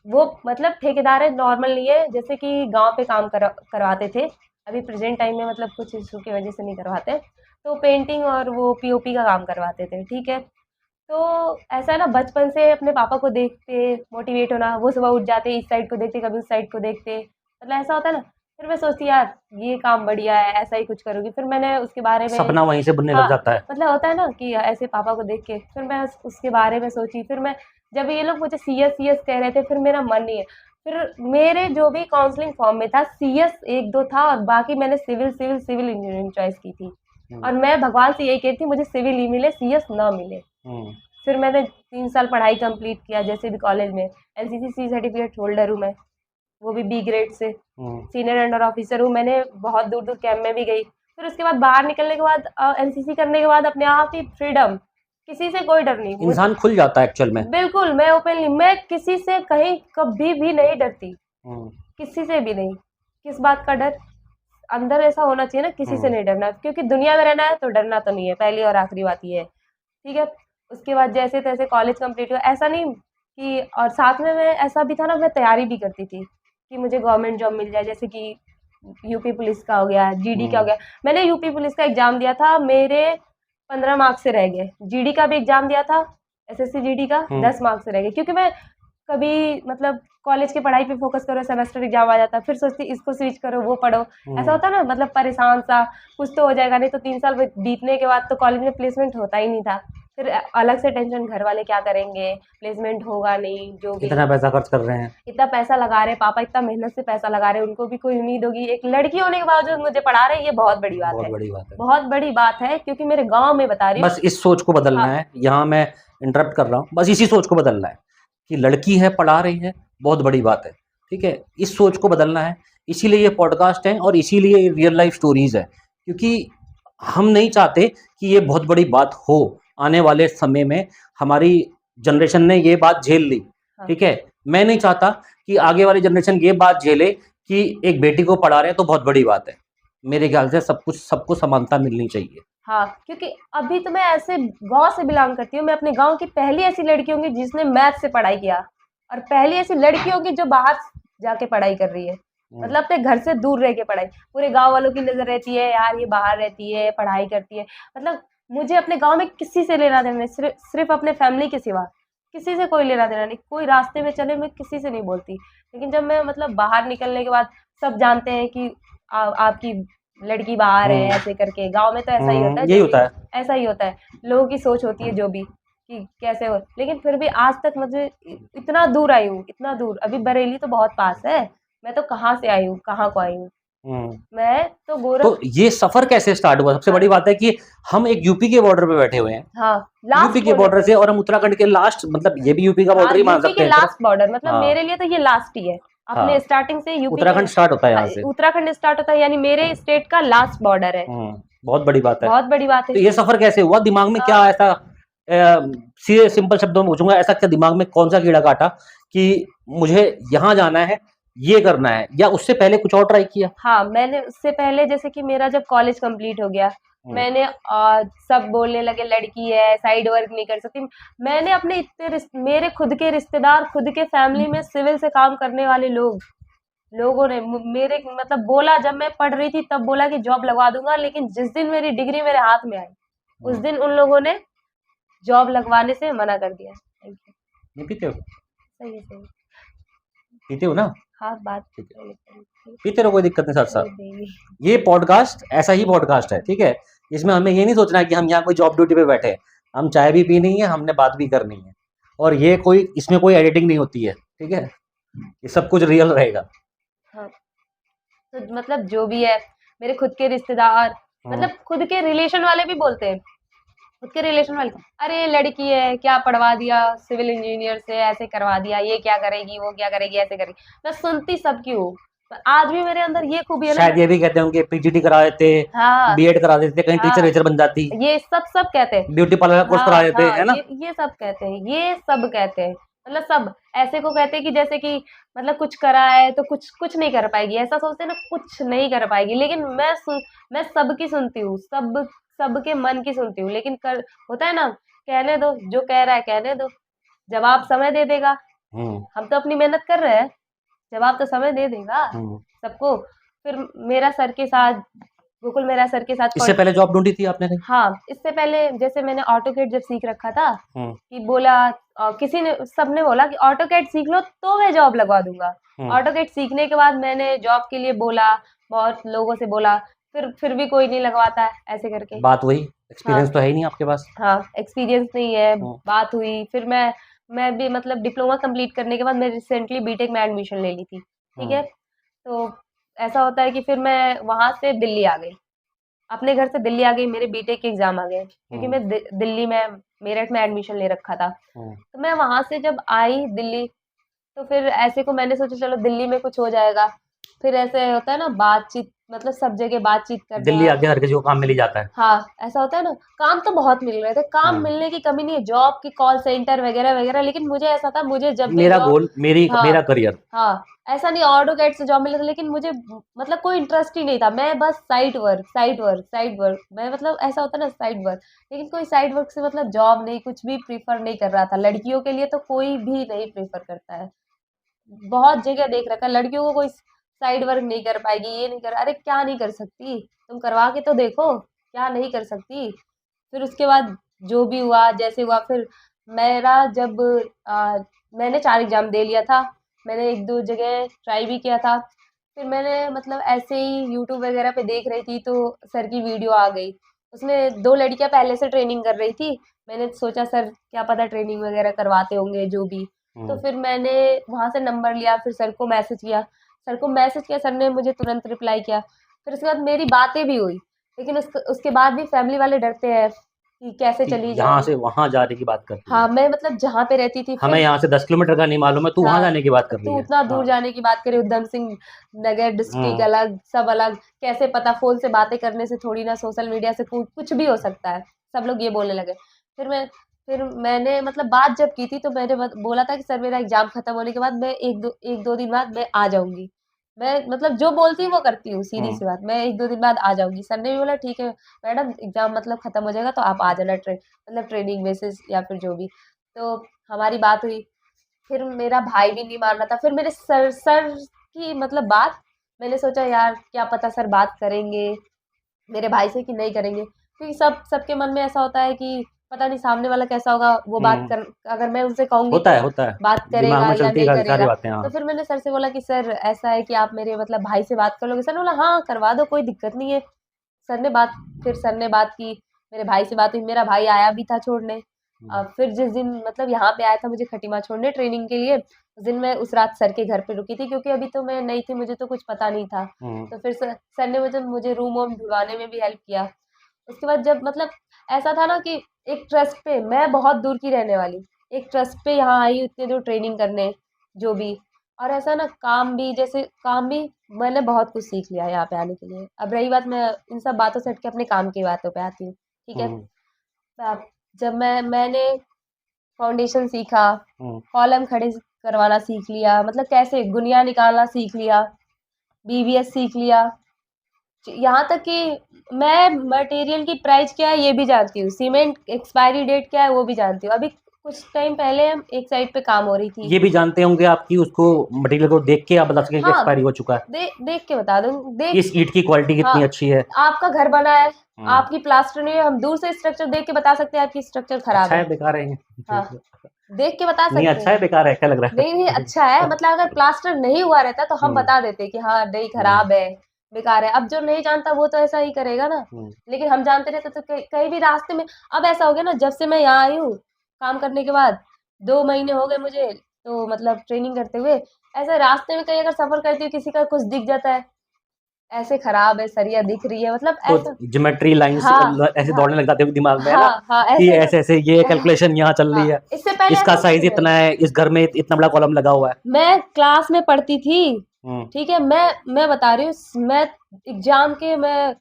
वो मतलब ठेकेदार है, नॉर्मल नहीं है जैसे कि गाँव पे काम करवाते थे। अभी प्रेज़ेंट टाइम में मतलब कुछ इश्यू की वज़ह से नहीं करवाते। तो पेंटिंग और वो पीओपी का काम करवाते थे, ठीक है। तो ऐसा है ना, बचपन से अपने पापा को देखते मोटिवेट होना। वो सुबह उठ जाते, इस साइड को देखते, कभी उस साइड को देखते, मतलब ऐसा होता है ना। फिर मैं सोचती यार ये काम बढ़िया है, ऐसा ही कुछ करूँगी। फिर मैंने उसके बारे में, सपना वहीं से बनने लग हाँ, जाता है। मतलब होता है ना कि ऐसे पापा को देख के फिर मैं उसके बारे में सोची। फिर मैं, जब ये लोग मुझे सीएस कह रहे थे, फिर मेरा मन नहीं है। फिर मेरे जो भी काउंसलिंग फॉर्म में था सीएस 1-2 था, और बाकी मैंने सिविल इंजीनियरिंग चॉइस की थी। और मैं भगवान से यही कहती थी मुझे सिविल ही मिले, सीएस ना मिले। फिर मैंने 3 साल पढ़ाई कंप्लीट किया, जैसे भी कॉलेज में एनसीसी सर्टिफिकेट होल्डर हूँ मैं, वो भी बी ग्रेड से। सीनियर अंडर ऑफिसर हूँ, मैंने बहुत दूर दूर कैंप में भी गई। फिर उसके बाद बाहर निकलने के बाद एनसीसी करने के बाद अपने आप ही फ्रीडम, किसी से कोई डर नहीं। इंसान खुल जाता है एक्चुअल में। बिल्कुल, मैं ओपनली, मैं किसी से कहीं कभी भी नहीं डरती, किसी से भी नहीं। किस बात का डर? अंदर ऐसा होना चाहिए ना, किसी से नहीं डरना, क्योंकि दुनिया में रहना है तो डरना तो नहीं है, पहली और आखिरी बात ये है, ठीक है। उसके बाद जैसे तैसे कॉलेज कंप्लीट हुआ। ऐसा नहीं कि, और साथ में मैं ऐसा भी था ना, मैं तैयारी भी करती थी कि मुझे गवर्नमेंट जॉब मिल जाए, जैसे कि यूपी पुलिस का हो गया, जीडी का हो गया। मैंने यूपी पुलिस का एग्जाम दिया था, मेरे 15 मार्क्स से रह गए। जीडी का भी एग्जाम दिया था, एसएससी जीडी का 10 मार्क्स से रह गए, क्योंकि मैं कभी मतलब कॉलेज की पढ़ाई पे फोकस करो, सेमेस्टर एग्जाम आ जाता, फिर सोचती इसको स्विच करो, वो पढ़ो, ऐसा होता ना, मतलब परेशान सा, कुछ तो हो जाएगा। नहीं तो 3 साल बीतने के बाद तो कॉलेज में प्लेसमेंट होता ही नहीं था। फिर अलग से टेंशन, घर वाले क्या करेंगे, प्लेसमेंट होगा नहीं, जो भी इतना पैसा खर्च कर रहे हैं, इतना पैसा लगा रहे हैं, पापा इतना मेहनत से पैसा लगा रहे हैं, उनको भी कोई उम्मीद होगी। एक लड़की होने के बावजूद मुझे पढ़ा रहे हैं, ये बहुत बड़ी बात बहुत है, बड़ी बात है। बहुत बड़ी बात है, क्योंकि मेरे गाँव में बता रही हूँ। बस इस सोच को बदलना हाँ। है, यहाँ मैं इंटरप्ट कर रहा हूँ, बस इसी सोच को बदलना है कि लड़की है, पढ़ा रही है, बहुत बड़ी बात है, ठीक है। इस सोच को बदलना है, इसीलिए ये पॉडकास्ट है और इसीलिए ये रियल लाइफ स्टोरीज है, क्योंकि हम नहीं चाहते कि ये बहुत बड़ी बात हो। आने वाले समय में हमारी जनरेशन ने ये बात झेल ली, हाँ। ठीक है। मैं नहीं चाहता कि आगे वाली जनरेशन ये बात झेले कि एक बेटी को पढ़ा रहे हैं तो बहुत बड़ी बात है। मेरे ख्याल से सब कुछ, सबको समानता मिलनी चाहिए। हाँ, क्योंकि अभी तो मैं ऐसे गाँव से बिलोंग करती हूँ, मैं अपने गाँव की पहली ऐसी लड़की होंगी जिसने मैथ से पढ़ाई किया, और पहली ऐसी लड़की होगी जो बाहर जाके पढ़ाई कर रही है, मतलब अपने घर से दूर रह के पढ़ाई। पूरे गाँव वालों की नज़र रहती है, यार ये बाहर रहती है, पढ़ाई करती है। मतलब मुझे अपने गाँव में किसी से लेना देना नहीं, सिर्फ अपने फैमिली के सिवा किसी से कोई लेना देना नहीं। कोई रास्ते में चले, मैं किसी से नहीं बोलती। लेकिन जब मैं मतलब बाहर निकलने के बाद सब जानते हैं कि आपकी लड़की बाहर है, ऐसे करके। गाँव में तो ऐसा ही होता है, यही होता है। ऐसा ही होता है, लोगों की सोच होती है जो भी, कि कैसे हो। लेकिन फिर भी आज तक मुझे इतना दूर आई हूँ, इतना दूर। अभी बरेली तो बहुत पास है, मैं तो कहाँ से आई हूँ, कहाँ को आई हूँ। मैं तो तो ये सफर कैसे स्टार्ट हुआ? सबसे बड़ी बात है कि हम एक यूपी के बॉर्डर पे बैठे हुए हैं, हाँ, यूपी के बॉर्डर से, और हम उत्तराखंड के लास्ट, मतलब ये भी यूपी का बॉर्डर ही मान सकते हैं, लास्ट बॉर्डर, मतलब हाँ। मेरे लिए तो ये लास्ट ही है। अपने हाँ। स्टार्टिंग से यूपी उत्तराखंड स्टार्ट होता है यहाँ से, उत्तराखंड स्टार्ट होता है, यानी मेरे स्टेट का लास्ट बॉर्डर है। बहुत बड़ी बात है, बहुत बड़ी बात है। तो ये सफर कैसे हुआ? दिमाग में क्या ऐसा, सीधे सिंपल शब्दों में पूछूंगा, ऐसा क्या दिमाग में कौन सा कीड़ा काटा कि मुझे यहाँ जाना है, ये करना है, या उससे पहले कुछ और ट्राई किया? हाँ, मैंने उससे पहले, जैसे कि मेरा जब कॉलेज कंप्लीट हो गया, मैंने सब बोलने लगे लड़की है, साइड वर्क नहीं कर सकती। मैंने अपने इतने मेरे खुद के रिश्तेदार, खुद के फैमिली में सिविल से काम करने वाले लोगों ने मेरे मतलब बोला, जब मैं पढ़ रही थी तब बोला कि जॉब लगवा दूंगा, लेकिन जिस दिन मेरी डिग्री मेरे हाथ में आई, उस दिन उन लोगों ने जॉब लगवाने से मना कर दिया। नहीं पीते हो? सही सही पीते हो ना? हाँ, बात पीते रहो, कोई दिक्कत नहीं। साथ साथ ये पॉडकास्ट ऐसा ही पॉडकास्ट है, ठीक है। इसमें हमें ये नहीं सोचना है कि हम यहाँ कोई जॉब ड्यूटी पे बैठे हैं, हम चाय भी पीनी है, हमने बात भी करनी है, और ये कोई, इसमें कोई एडिटिंग नहीं होती है, ठीक है। ये सब कुछ रियल रहेगा। हाँ, तो मतलब जो भी है, मेरे खुद के रिश्तेदार, मतलब खुद के रिलेशन वाले भी बोलते हैं, खुद के रिलेशन वाले, अरे लड़की है, क्या पढ़वा दिया सिविल इंजीनियर से, ऐसे करवा दिया, ये क्या करेगी, वो क्या करेगी, ऐसे करेगी। मैं सुनती सबकी हूँ, आज भी मेरे अंदर ये खूबी है ना। शायद ये भी कहते होंगे पीजीटी करा देते, हाँ, बीएड करा देते, कहीं टीचर वीचर बन जाती, ये सब कहते हैं। ब्यूटी पार्लर का कोर्स करा देते, है ना? ये सब कहते हैं, ये सब कहते हैं, मतलब सब ऐसे को कहते हैं कि जैसे कि मतलब कुछ करा है तो कुछ नहीं कर पाएगी, ऐसा सोचते हैं ना, कुछ नहीं कर पाएगी। लेकिन मैं सबकी सुनती हूँ, सबके मन की सुनती हूँ, लेकिन होता है ना, कहने दो, जो कह रहा है कहने दो, जवाब समय दे देगा। हम तो अपनी मेहनत कर रहे हैं, जवाब तो समय दे देगा सबको। फिर मेरा सर के साथ, बिल्कुल मेरा सर के साथ। इससे पहले जॉब ढूंढी थी आपने कहीं? हाँ, इससे पहले जैसे मैंने ऑटोकैड जब सीख रखा था, कि बोला किसी ने, सबने बोला कि ऑटोकैड सीख लो तो मैं जॉब लगवा दूंगा। ऑटोकैड सीखने के बाद मैंने जॉब के लिए बोला, बहुत लोगों से बोला, फिर भी कोई नहीं लगवाता है, ऐसे करके। बात वही, एक्सपीरियंस तो है ही नहीं आपके पास। हाँ, एक्सपीरियंस नहीं है, बात हुई। फिर मैं भी मतलब डिप्लोमा कंप्लीट करने के बाद मैं रिसेंटली बीटेक में एडमिशन ले ली थी, ठीक है। तो ऐसा होता है कि फिर मैं वहाँ से दिल्ली आ गई, अपने घर से दिल्ली आ गई, मेरे बीटेक के एग्जाम आ गए, क्योंकि मैं दिल्ली में मेरठ में एडमिशन ले रखा था। तो मैं वहाँ से जब आई दिल्ली, तो फिर ऐसे को मैंने सोचा चलो दिल्ली में कुछ हो जाएगा। फिर ऐसे होता है ना, बातचीत, मतलब सब जगह बातचीत करना। दिल्ली आके हर किसी को काम मिल ही जाता है। हाँ, ऐसा होता है ना, काम तो बहुत मिल रहे थे, काम मिलने की कमी नहीं है, जॉब की, कॉल सेंटर वगैरह वगैरह। लेकिन मुझे ऐसा था, मुझे जब मेरा गोल, मेरा करियर, हाँ, ऐसा नहीं ऑटोकैड से जॉब मिला था, लेकिन मुझे मतलब कोई इंटरेस्ट ही नहीं था। मैं बस साइड वर्क, मैं मतलब ऐसा होता ना, साइड वर्क। लेकिन कोई साइड वर्क से मतलब जॉब नहीं, कुछ भी प्रीफर नहीं कर रहा था। लड़कियों के लिए तो कोई भी नहीं प्रीफर करता है, बहुत जगह देख रखा है, लड़कियों को कोई साइड वर्क नहीं कर पाएगी, ये नहीं कर, अरे क्या नहीं कर सकती, तुम करवा के तो देखो, क्या नहीं कर सकती। फिर उसके बाद जो भी हुआ, जैसे हुआ, फिर मेरा जब अ, मैंने 4 एग्ज़ाम दे लिया था, मैंने 1-2 जगह ट्राई भी किया था। फिर मैंने मतलब ऐसे ही यूट्यूब वगैरह पे देख रही थी तो सर की वीडियो आ गई। उसमें 2 लड़कियाँ पहले से ट्रेनिंग कर रही थी। मैंने सोचा सर क्या पता ट्रेनिंग वगैरह करवाते होंगे जो भी। तो हम्म। फिर मैंने वहाँ से नंबर लिया, फिर सर को मैसेज किया। सर को मैसेज किया, सर ने मुझे तुरंत रिप्लाई किया। फिर उसके बाद मेरी बातें भी हुई। लेकिन उसके बाद भी फैमिली वाले डरते हैं कि कैसे कि चली यहाँ जाऊँ। से वहाँ जाने की बात कर रही हाँ, है। मैं मतलब जहाँ पे रहती थी हमें फिर यहाँ से 10 किलोमीटर का नहीं मालूम है, तू वहाँ हाँ, जाने की बात कर रही तू है। उतना दूर हाँ। जाने की बात करे, उधम सिंह नगर डिस्ट्रिक्ट हम्म। अलग, सब अलग, कैसे पता फ़ोन से बातें करने से थोड़ी ना सोशल मीडिया से कुछ भी हो सकता है। सब लोग ये बोलने लगे। फिर मैंने मतलब बात जब की थी तो मैंने बोला था कि सर मेरा एग्ज़ाम खत्म होने के बाद मैं 1-2 दिन बाद मैं आ जाऊँगी। मैं मतलब जो बोलती हूँ वो करती हूँ, हम्म। सीधी-सी बात। मैं 1-2 दिन बाद आ जाऊँगी। सर ने भी बोला ठीक है मैडम एग्ज़ाम मतलब खत्म हो जाएगा तो आप आ जाना मतलब ट्रेनिंग बेसिस या फिर जो भी। तो हमारी बात हुई। फिर मेरा भाई भी नहीं मान रहा था। फिर मेरे सर की मतलब बात मैंने सोचा यार क्या पता सर बात करेंगे मेरे भाई से कि नहीं करेंगे। क्योंकि सबके मन में ऐसा होता है कि पता नहीं सामने वाला कैसा होगा, वो बात हम्म। कर अगर मैं उनसे कहूँगी होता तो है, होता है। बात दिमाग करेगा में या चलती नहीं है सारी करेगा। बातें। तो हाँ। फिर मैंने सर से बोला कि सर ऐसा है कि आप मेरे मतलब भाई से बात कर लोगे? सर ने बोला हाँ, करवा दो कोई दिक्कत नहीं है। सर ने बात फिर सर ने बात की, मेरे भाई से बात हुई, मेरा भाई आया भी था छोड़ने। हम्म। फिर जिस दिन मतलब यहाँ पे आया था मुझे खटीमा छोड़ने ट्रेनिंग के लिए, उस दिन मैं उस रात सर के घर पे रुकी थी क्योंकि अभी तो मैं नई थी, मुझे तो कुछ पता नहीं था। हम्म। तो फिर सर ने मुझे रूम-वूम ढूँढवाने में भी हेल्प किया। उसके बाद जब मतलब ऐसा था ना कि एक ट्रस्ट पे मैं बहुत दूर की रहने वाली, एक ट्रस्ट पे यहाँ आई इतने दूर ट्रेनिंग करने, जो भी और ऐसा ना काम भी जैसे काम भी मैंने बहुत कुछ सीख लिया यहाँ पे आने के लिए। अब रही बात मैं इन सब बातों से हट के अपने काम की बातों पे आती हूँ, ठीक है? हम्म। अब जब मैंने फाउंडेशन सीखा, हम्म। कॉलम खड़े करवाना सीख लिया, मतलब कैसे गुनिया निकालना सीख लिया, बीवीएस सीख लिया। यहाँ तक कि मैं मटेरियल की प्राइस क्या है ये भी जानती हूँ, सीमेंट एक्सपायरी डेट क्या है वो भी जानती हूँ। अभी कुछ टाइम पहले हम एक साइट पे काम हो रही थी। ये भी जानते होंगे आप कि उसको मटेरियल को देख के आप बता सकें कि हाँ, एक्सपायरी हो चुका है। देख के बता दूँ, देख इस ईंट की क्वालिटी हाँ, कितनी अच्छी है। आपका घर बना है, हम्म। आपकी प्लास्टर नहीं है, हम दूर से स्ट्रक्चर देख के बता सकते हैं आपकी स्ट्रक्चर खराब अच्छा है। है, बेकार है ये? हाँ, देख के बता नहीं, सकते अच्छा है हैं। बेकार है, क्या लग रहा नहीं, नहीं है? अच्छा है मतलब अगर प्लास्टर नहीं हुआ रहता तो हम हम्म। बता देते कि हाँ, नहीं हम्म। खराब है, बेकार है। अब जो नहीं जानता वो तो ऐसा ही करेगा ना। हम्म। लेकिन हम जानते रहते तो कहीं भी रास्ते में अब ऐसा हो गया ना जब से मैं यहाँ आई हूँ, काम करने के बाद 2 महीने हो गए मुझे तो मतलब ट्रेनिंग करते हुए, ऐसे रास्ते में कहीं अगर सफ़र करती हूँ किसी का कुछ दिख जाता है, ऐसे खराब है, सरिया दिख रही है मतलब तो ऐसा ज्योमेट्री लाइंस हाँ, ऐसे हाँ, दौड़ने लग जाते हो दिमाग में, है ना? हाँ, हाँ, कि ऐसे ऐसे ऐसे ये कैलकुलेशन यहाँ चल रही हाँ, है, इससे पहले इसका ऐसा कुछ साइज नहीं इतना है, इस घर में इतना बड़ा कॉलम लगा हुआ है। मैं क्लास में पढ़ती थी, हम्म। ठीक है? मैं बता रही हूँ मैं एग्ज़ाम के मैं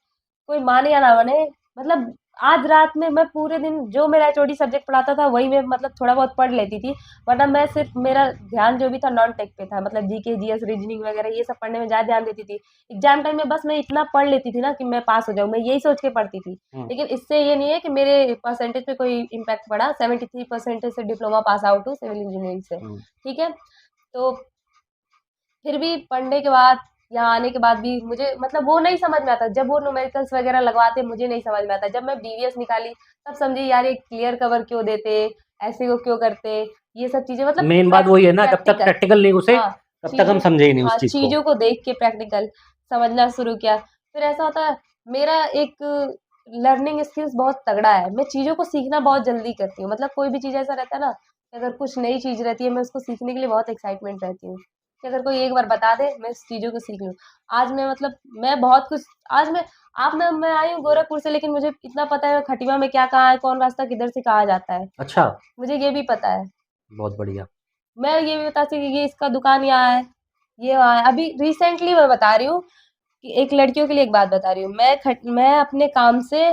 कोई माने या ना माने मतलब आज रात में मैं पूरे दिन जो मेरा एचओडी सब्जेक्ट पढ़ाता था वही मैं मतलब थोड़ा बहुत पढ़ लेती थी, वरना मैं सिर्फ़ मेरा ध्यान जो भी था नॉन टेक पे था मतलब जीके, जीएस, रीज़निंग वगैरह ये सब पढ़ने में ज़्यादा ध्यान देती थी। एग्ज़ाम टाइम में बस मैं इतना पढ़ लेती थी ना कि मैं पास हो जाऊँ, मैं यही सोच के पढ़ती थी। हम्म। लेकिन इससे ये नहीं है कि मेरे परसेंटेज पे कोई इम्पैक्ट पड़ा, 73 परसेंटेज से डिप्लोमा पास आउट हूँ सिविल इंजीनियरिंग से, हम्म। ठीक है? तो फिर भी पढ़ने के बाद यहाँ आने के बाद भी मुझे मतलब वो नहीं समझ में आता जब वो न्यूमेरिकल्स वगैरह लगवाते मुझे नहीं समझ में आता जब मैं बीवीएस निकाली तब समझी यार ये क्लियर कवर क्यों देते ऐसे को क्यों करते ये सब चीजें मतलब मेन बात वही है ना, जब तक प्रैक्टिकल प्रैक्टिकल नहीं घुसे हाँ तब तक हम चीजों समझे ही नहीं उस हाँ चीज को। चीजों को देख के प्रैक्टिकल समझना शुरू किया फिर ऐसा होता है मेरा एक लर्निंग स्किल्स बहुत तगड़ा है मैं चीजों को सीखना बहुत जल्दी करती हूँ मतलब कोई भी चीज ऐसा रहता है ना अगर कुछ नई चीज रहती है मैं उसको सीखने के लिए बहुत एक्साइटमेंट रहती हूँ कि अगर कोई एक बार बता दे मैं इस चीज़ों को सीख लूँ। आज मैं मतलब मैं बहुत कुछ आज मैं आई हूँ गोरखपुर से लेकिन मुझे इतना पता है खटिमा में क्या कहाँ है, कौन रास्ता किधर से कहाँ जाता है। अच्छा। मुझे ये भी पता है। बहुत बढ़िया। मैं ये भी बता सकती कि ये इसका दुकान यहाँ है, ये वहाँ है। अभी रिसेंटली मैं बता रही हूँ कि एक लड़कियों के लिए एक बात बता रही हूँ। मैं अपने काम से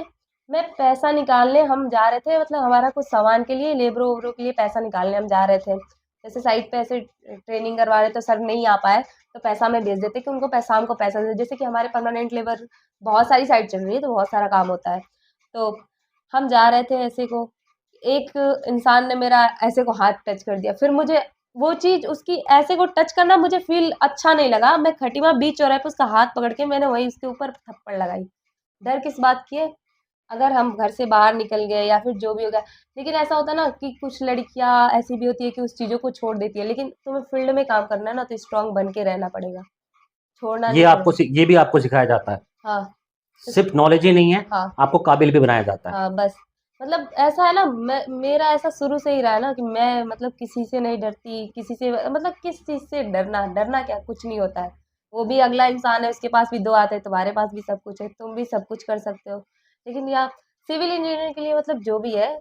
मैं पैसा निकालने हम जा रहे थे मतलब हमारा कुछ सामान के लिए लेबरों-वेबरों के लिए पैसा निकालने हम जा रहे थे। जैसे साइट पे ऐसे ट्रेनिंग करवा रहे तो सर नहीं आ पाए तो पैसा हमें भेज देते कि उनको शाम को पैसा दे जैसे कि हमारे परमानेंट लेबर बहुत सारी साइट चल रही है तो बहुत सारा काम होता है। तो हम जा रहे थे ऐसे को एक इंसान ने मेरा ऐसे को हाथ टच कर दिया। फिर मुझे वो चीज़ उसकी ऐसे को टच करना मुझे फ़ील अच्छा नहीं लगा। मैं खटीमा बीच चौराहे पे उसका हाथ पकड़ के मैंने वहीं उसके ऊपर थप्पड़ लगाई। डर किस बात की है? अगर हम घर से बाहर निकल गए या फिर जो भी हो गया, लेकिन ऐसा होता है ना कि कुछ लड़कियाँ ऐसी भी होती है कि उस चीज़ों को छोड़ देती है, लेकिन तुम्हें फ़ील्ड में काम करना है ना तो स्ट्रॉन्ग बन के रहना पड़ेगा, छोड़ना नहीं पड़ेगा। ये भी आपको सिखाया जाता है, हाँ, तो सिर्फ नॉलेज ही नहीं है, हाँ, आपको काबिल भी बनाया जाता है। हाँ, बस मतलब ऐसा है ना, मैं मेरा ऐसा शुरू से ही रहा है ना कि मैं मतलब किसी से नहीं डरती, किसी से मतलब किस चीज़ से डरना, डरना क्या, कुछ नहीं होता है। वो भी अगला इंसान है, उसके पास भी 2 हाथ है, तुम्हारे पास भी सब कुछ है, तुम भी सब कुछ कर सकते हो। लेकिन यहाँ सिविल इंजीनियरिंग के लिए मतलब जो भी है,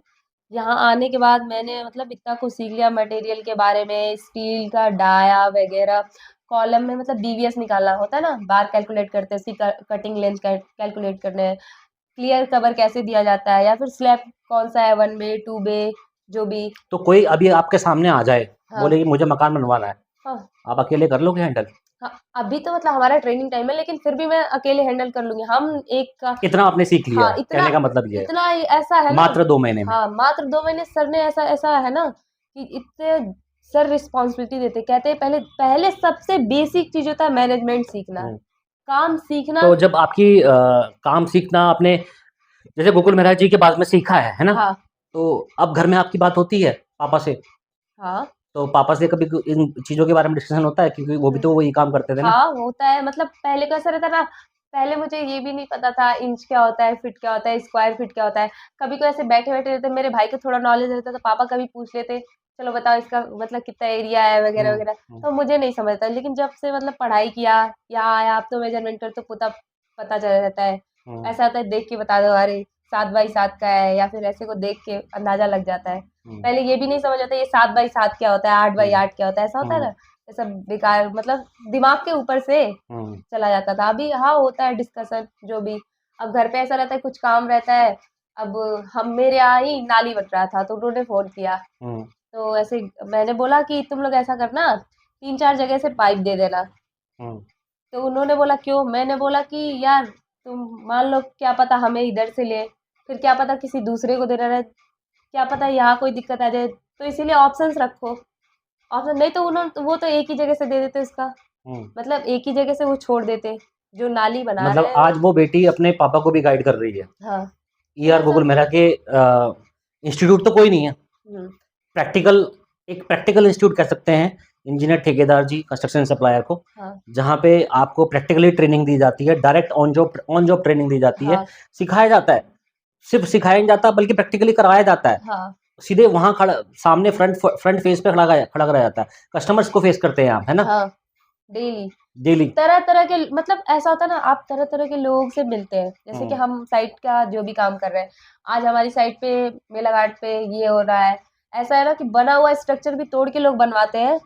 यहाँ आने के बाद मैंने मतलब इतना कुछ सीख लिया मटेरियल के बारे में, स्टील का डाया वगैरह, कॉलम में मतलब बीवीएस निकालना होता है ना, बार कैलकुलेट करते हैं, उसकी कटिंग लेंथ कैलकुलेट करने हैं, क्लियर कवर कैसे दिया जाता है या फिर स्लैब कौन सा है, 1 बे 2 बे जो भी। तो कोई अभी आपके सामने आ जाए, हाँ, बोले कि मुझे मकान बनवाना है, हाँ, आप अकेले कर लोगे हैंडल? हाँ, अभी तो मतलब हमारा ट्रेनिंग टाइम है, लेकिन फिर भी मैं अकेले हैंडल कर लूँगी। हम एक का इतना आपने सीख लिया हाँ, है, इतना कहने का मतलब ये है, इतना ऐसा है ना। मात्र 2 महीने में। हाँ, मात्र 2 महीने सर ने ऐसा ऐसा है ना कि इतने सर रिस्पॉन्सिबिलिटी देते हैं। कहते हैं पहले पहले सबसे बेसिक चीज़ होता है मैनेजमेंट सीखना, हुँ। काम सीखना। तो जब आपकी काम सीखना आपने जैसे गोकुल मेहरा जी के बाद में सीखा है ना? हाँ, तो अब घर में आपकी बात होती है पापा से? हाँ। तो पापा से कभी इन चीज़ों के बारे में डिस्कशन होता है? क्योंकि वो भी तो वही काम करते थे ना? हाँ, होता है मतलब पहले कैसा रहता था, पहले मुझे ये भी नहीं पता था इंच क्या होता है, फीट क्या होता है, स्क्वायर फीट क्या होता है। कभी कोई ऐसे बैठे-बैठे रहते, मेरे भाई को थोड़ा नॉलेज रहता तो पापा कभी पूछ लेते, चलो बताओ इसका मतलब कितना एरिया है हुँ, वगैरह-वगैरह। हुँ, तो मुझे नहीं समझ आता, लेकिन जब से मतलब पढ़ाई किया, यहाँ आया, अब तो मेजरमेंट का तो पुता पता चल रहता है। हुँ, ऐसा होता है देख के बता दो, अरे 7 बाई 7 का है या फिर ऐसे को देख के अंदाज़ा लग जाता है। हुँ, पहले ये भी नहीं समझ आता ये 7 बाई 7 क्या होता है, 8 बाई हुँ, 8 क्या होता है, ऐसा होता है हुँ, ना? ये सब बेकार मतलब दिमाग के ऊपर से हुँ, चला जाता था। अभी हाँ, होता है डिस्कशन जो भी। अब घर पे ऐसा रहता है कुछ काम रहता है, अब हम मेरे यहाँ ही नाली बन रहा था तो उन्होंने फ़ोन किया। हुँ, तो ऐसे मैंने बोला कि तुम लोग ऐसा करना 3-4 जगह से पाइप दे देना। हुँ, तो उन्होंने बोला क्यों? मैंने बोला कि यार तुम मान लो क्या पता हमें इधर से ले, फिर क्या पता किसी दूसरे को देना रहे, क्या पता यहाँ कोई दिक्कत आ जाए, तो इसीलिए ऑप्शंस रखो। ऑप्शन नहीं तो वो तो एक ही जगह से दे देते उसका। हुँ। मतलब एक ही जगह से वो छोड़ देते, जो नाली बना मतलब रहे हैं। आज वो बेटी अपने पापा को भी गाइड कर रही है। हाँ, तो ईआर ऐसा गोकुल मेहरा के इंस्टीट्यूट तो कोई नहीं है। हुँ, प्रैक्टिकल एक प्रैक्टिकल इंस्टीट्यूट कह सकते हैं इंजीनियर ठेकेदार जी कंस्ट्रक्शन सप्लायर को, हाँ, जहाँ पे आपको प्रैक्टिकली ट्रेनिंग दी जाती है, डायरेक्ट ऑन जॉब ट्रेनिंग दी जाती है, हाँ, सिखाया जाता है। सिर्फ सिखाया नहीं जाता बल्कि प्रैक्टिकली कराया जाता है। हाँ, सीधे वहाँ खड़ा सामने फ्रंट फेस पे खड़ा कराया जाता है। कस्टमर्स को फेस करते हैं आप, है ना? हाँ, डेली। डेली। तरह-तरह के मतलब ऐसा होता है ना, आप तरह-तरह के लोगों से मिलते हैं। जैसे कि हुँ, हम साइट का जो भी काम कर रहे हैं, आज हमारी साइट पे मेलाघाट पे ये हो रहा है। ऐसा है ना कि बना हुआ स्ट्रक्चर भी तोड़ के लोग बनवाते हैं,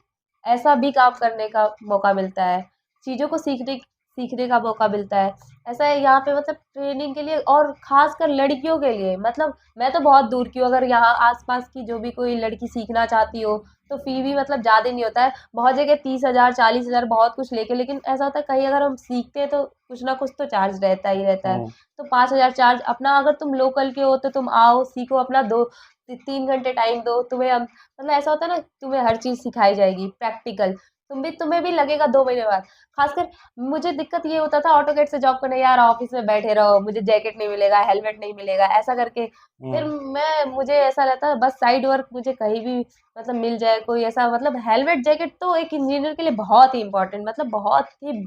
ऐसा भी काम करने का मौका मिलता है। चीज़ों को सीखने सीखने का मौका मिलता है। ऐसा है यहाँ पे मतलब ट्रेनिंग के लिए और ख़ासकर लड़कियों के लिए मतलब मैं तो बहुत दूर की हूँ, अगर यहाँ आस-पास की जो भी कोई लड़की सीखना चाहती हो, तो फ़ी भी मतलब ज़्यादा नहीं होता है। बहुत जगह 30,000 40,000 बहुत कुछ लेके, लेकिन ऐसा होता है कहीं अगर हम सीखते हैं तो कुछ ना कुछ तो चार्ज रहता ही रहता है। हुँ, तो 5,000 चार्ज अपना, अगर तुम लोकल के हो तो तुम आओ, सीखो, अपना 2 3 घंटे टाइम दो, तुम्हें हम मतलब ऐसा होता है ना तुम्हें हर चीज़ सिखाई जाएगी प्रैक्टिकल। तुम्हें भी लगेगा 2 महीने बाद। ख़ासकर मुझे दिक्कत ये होता था ऑटोकैड से जॉब करने, यार ऑफ़िस में बैठे रहो, मुझे जैकेट नहीं मिलेगा, हेलमेट नहीं मिलेगा, ऐसा करके फिर हुँ, मुझे ऐसा रहता है बस साइड वर्क मुझे कहीं भी मतलब मिल जाए कोई ऐसा, मतलब हेलमेट जैकेट तो एक इंजीनियर के लिए बहुत ही इम्पोर्टेंट, मतलब बहुत ही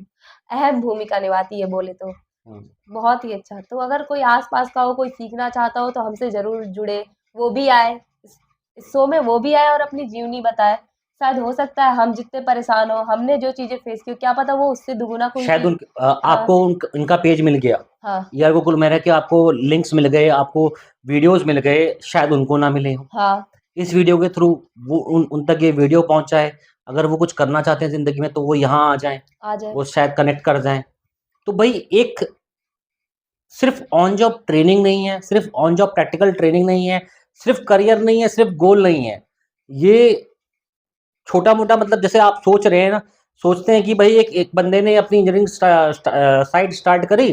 अहम भूमिका निभाती है बोले तो। हुँ। बहुत ही अच्छा। तो अगर कोई आस-पास का हो, कोई सीखना चाहता हो तो हमसे ज़रूर जुड़े, वो भी आए, इस शो में वो भी आए और अपनी जीवनी बताए। शायद हो सकता है हम जितने परेशान हो, हमने जो चीज़ें फेस की हो, क्या पता वो उससे दुगुना कोई शायद चीज़। हाँ, आपको इनका पेज मिल गया हाँ, या गोकुल मेहरा के आपको लिंक्स मिल गए, आपको वीडियोज़ मिल गए, शायद उनको ना मिले हों। हाँ, इस वीडियो के थ्रू वो उन तक ये वीडियो पहुँच जाए, अगर वो कुछ करना चाहते हैं ज़िंदगी में तो वो यहाँ आ जाएँ, आ जाए। वो शायद कनेक्ट कर जाएँ। तो भई एक सिर्फ़ ऑन जॉब ट्रेनिंग नहीं है, सिर्फ़ ऑन जॉब प्रैक्टिकल ट्रेनिंग नहीं है, सिर्फ़ करियर नहीं है, सिर्फ़ गोल नहीं है। ये छोटा-मोटा मतलब जैसे आप सोच रहे हैं ना, सोचते हैं कि भई एक एक बंदे ने अपनी इंजीनियरिंग साइट स्टार्ट करी,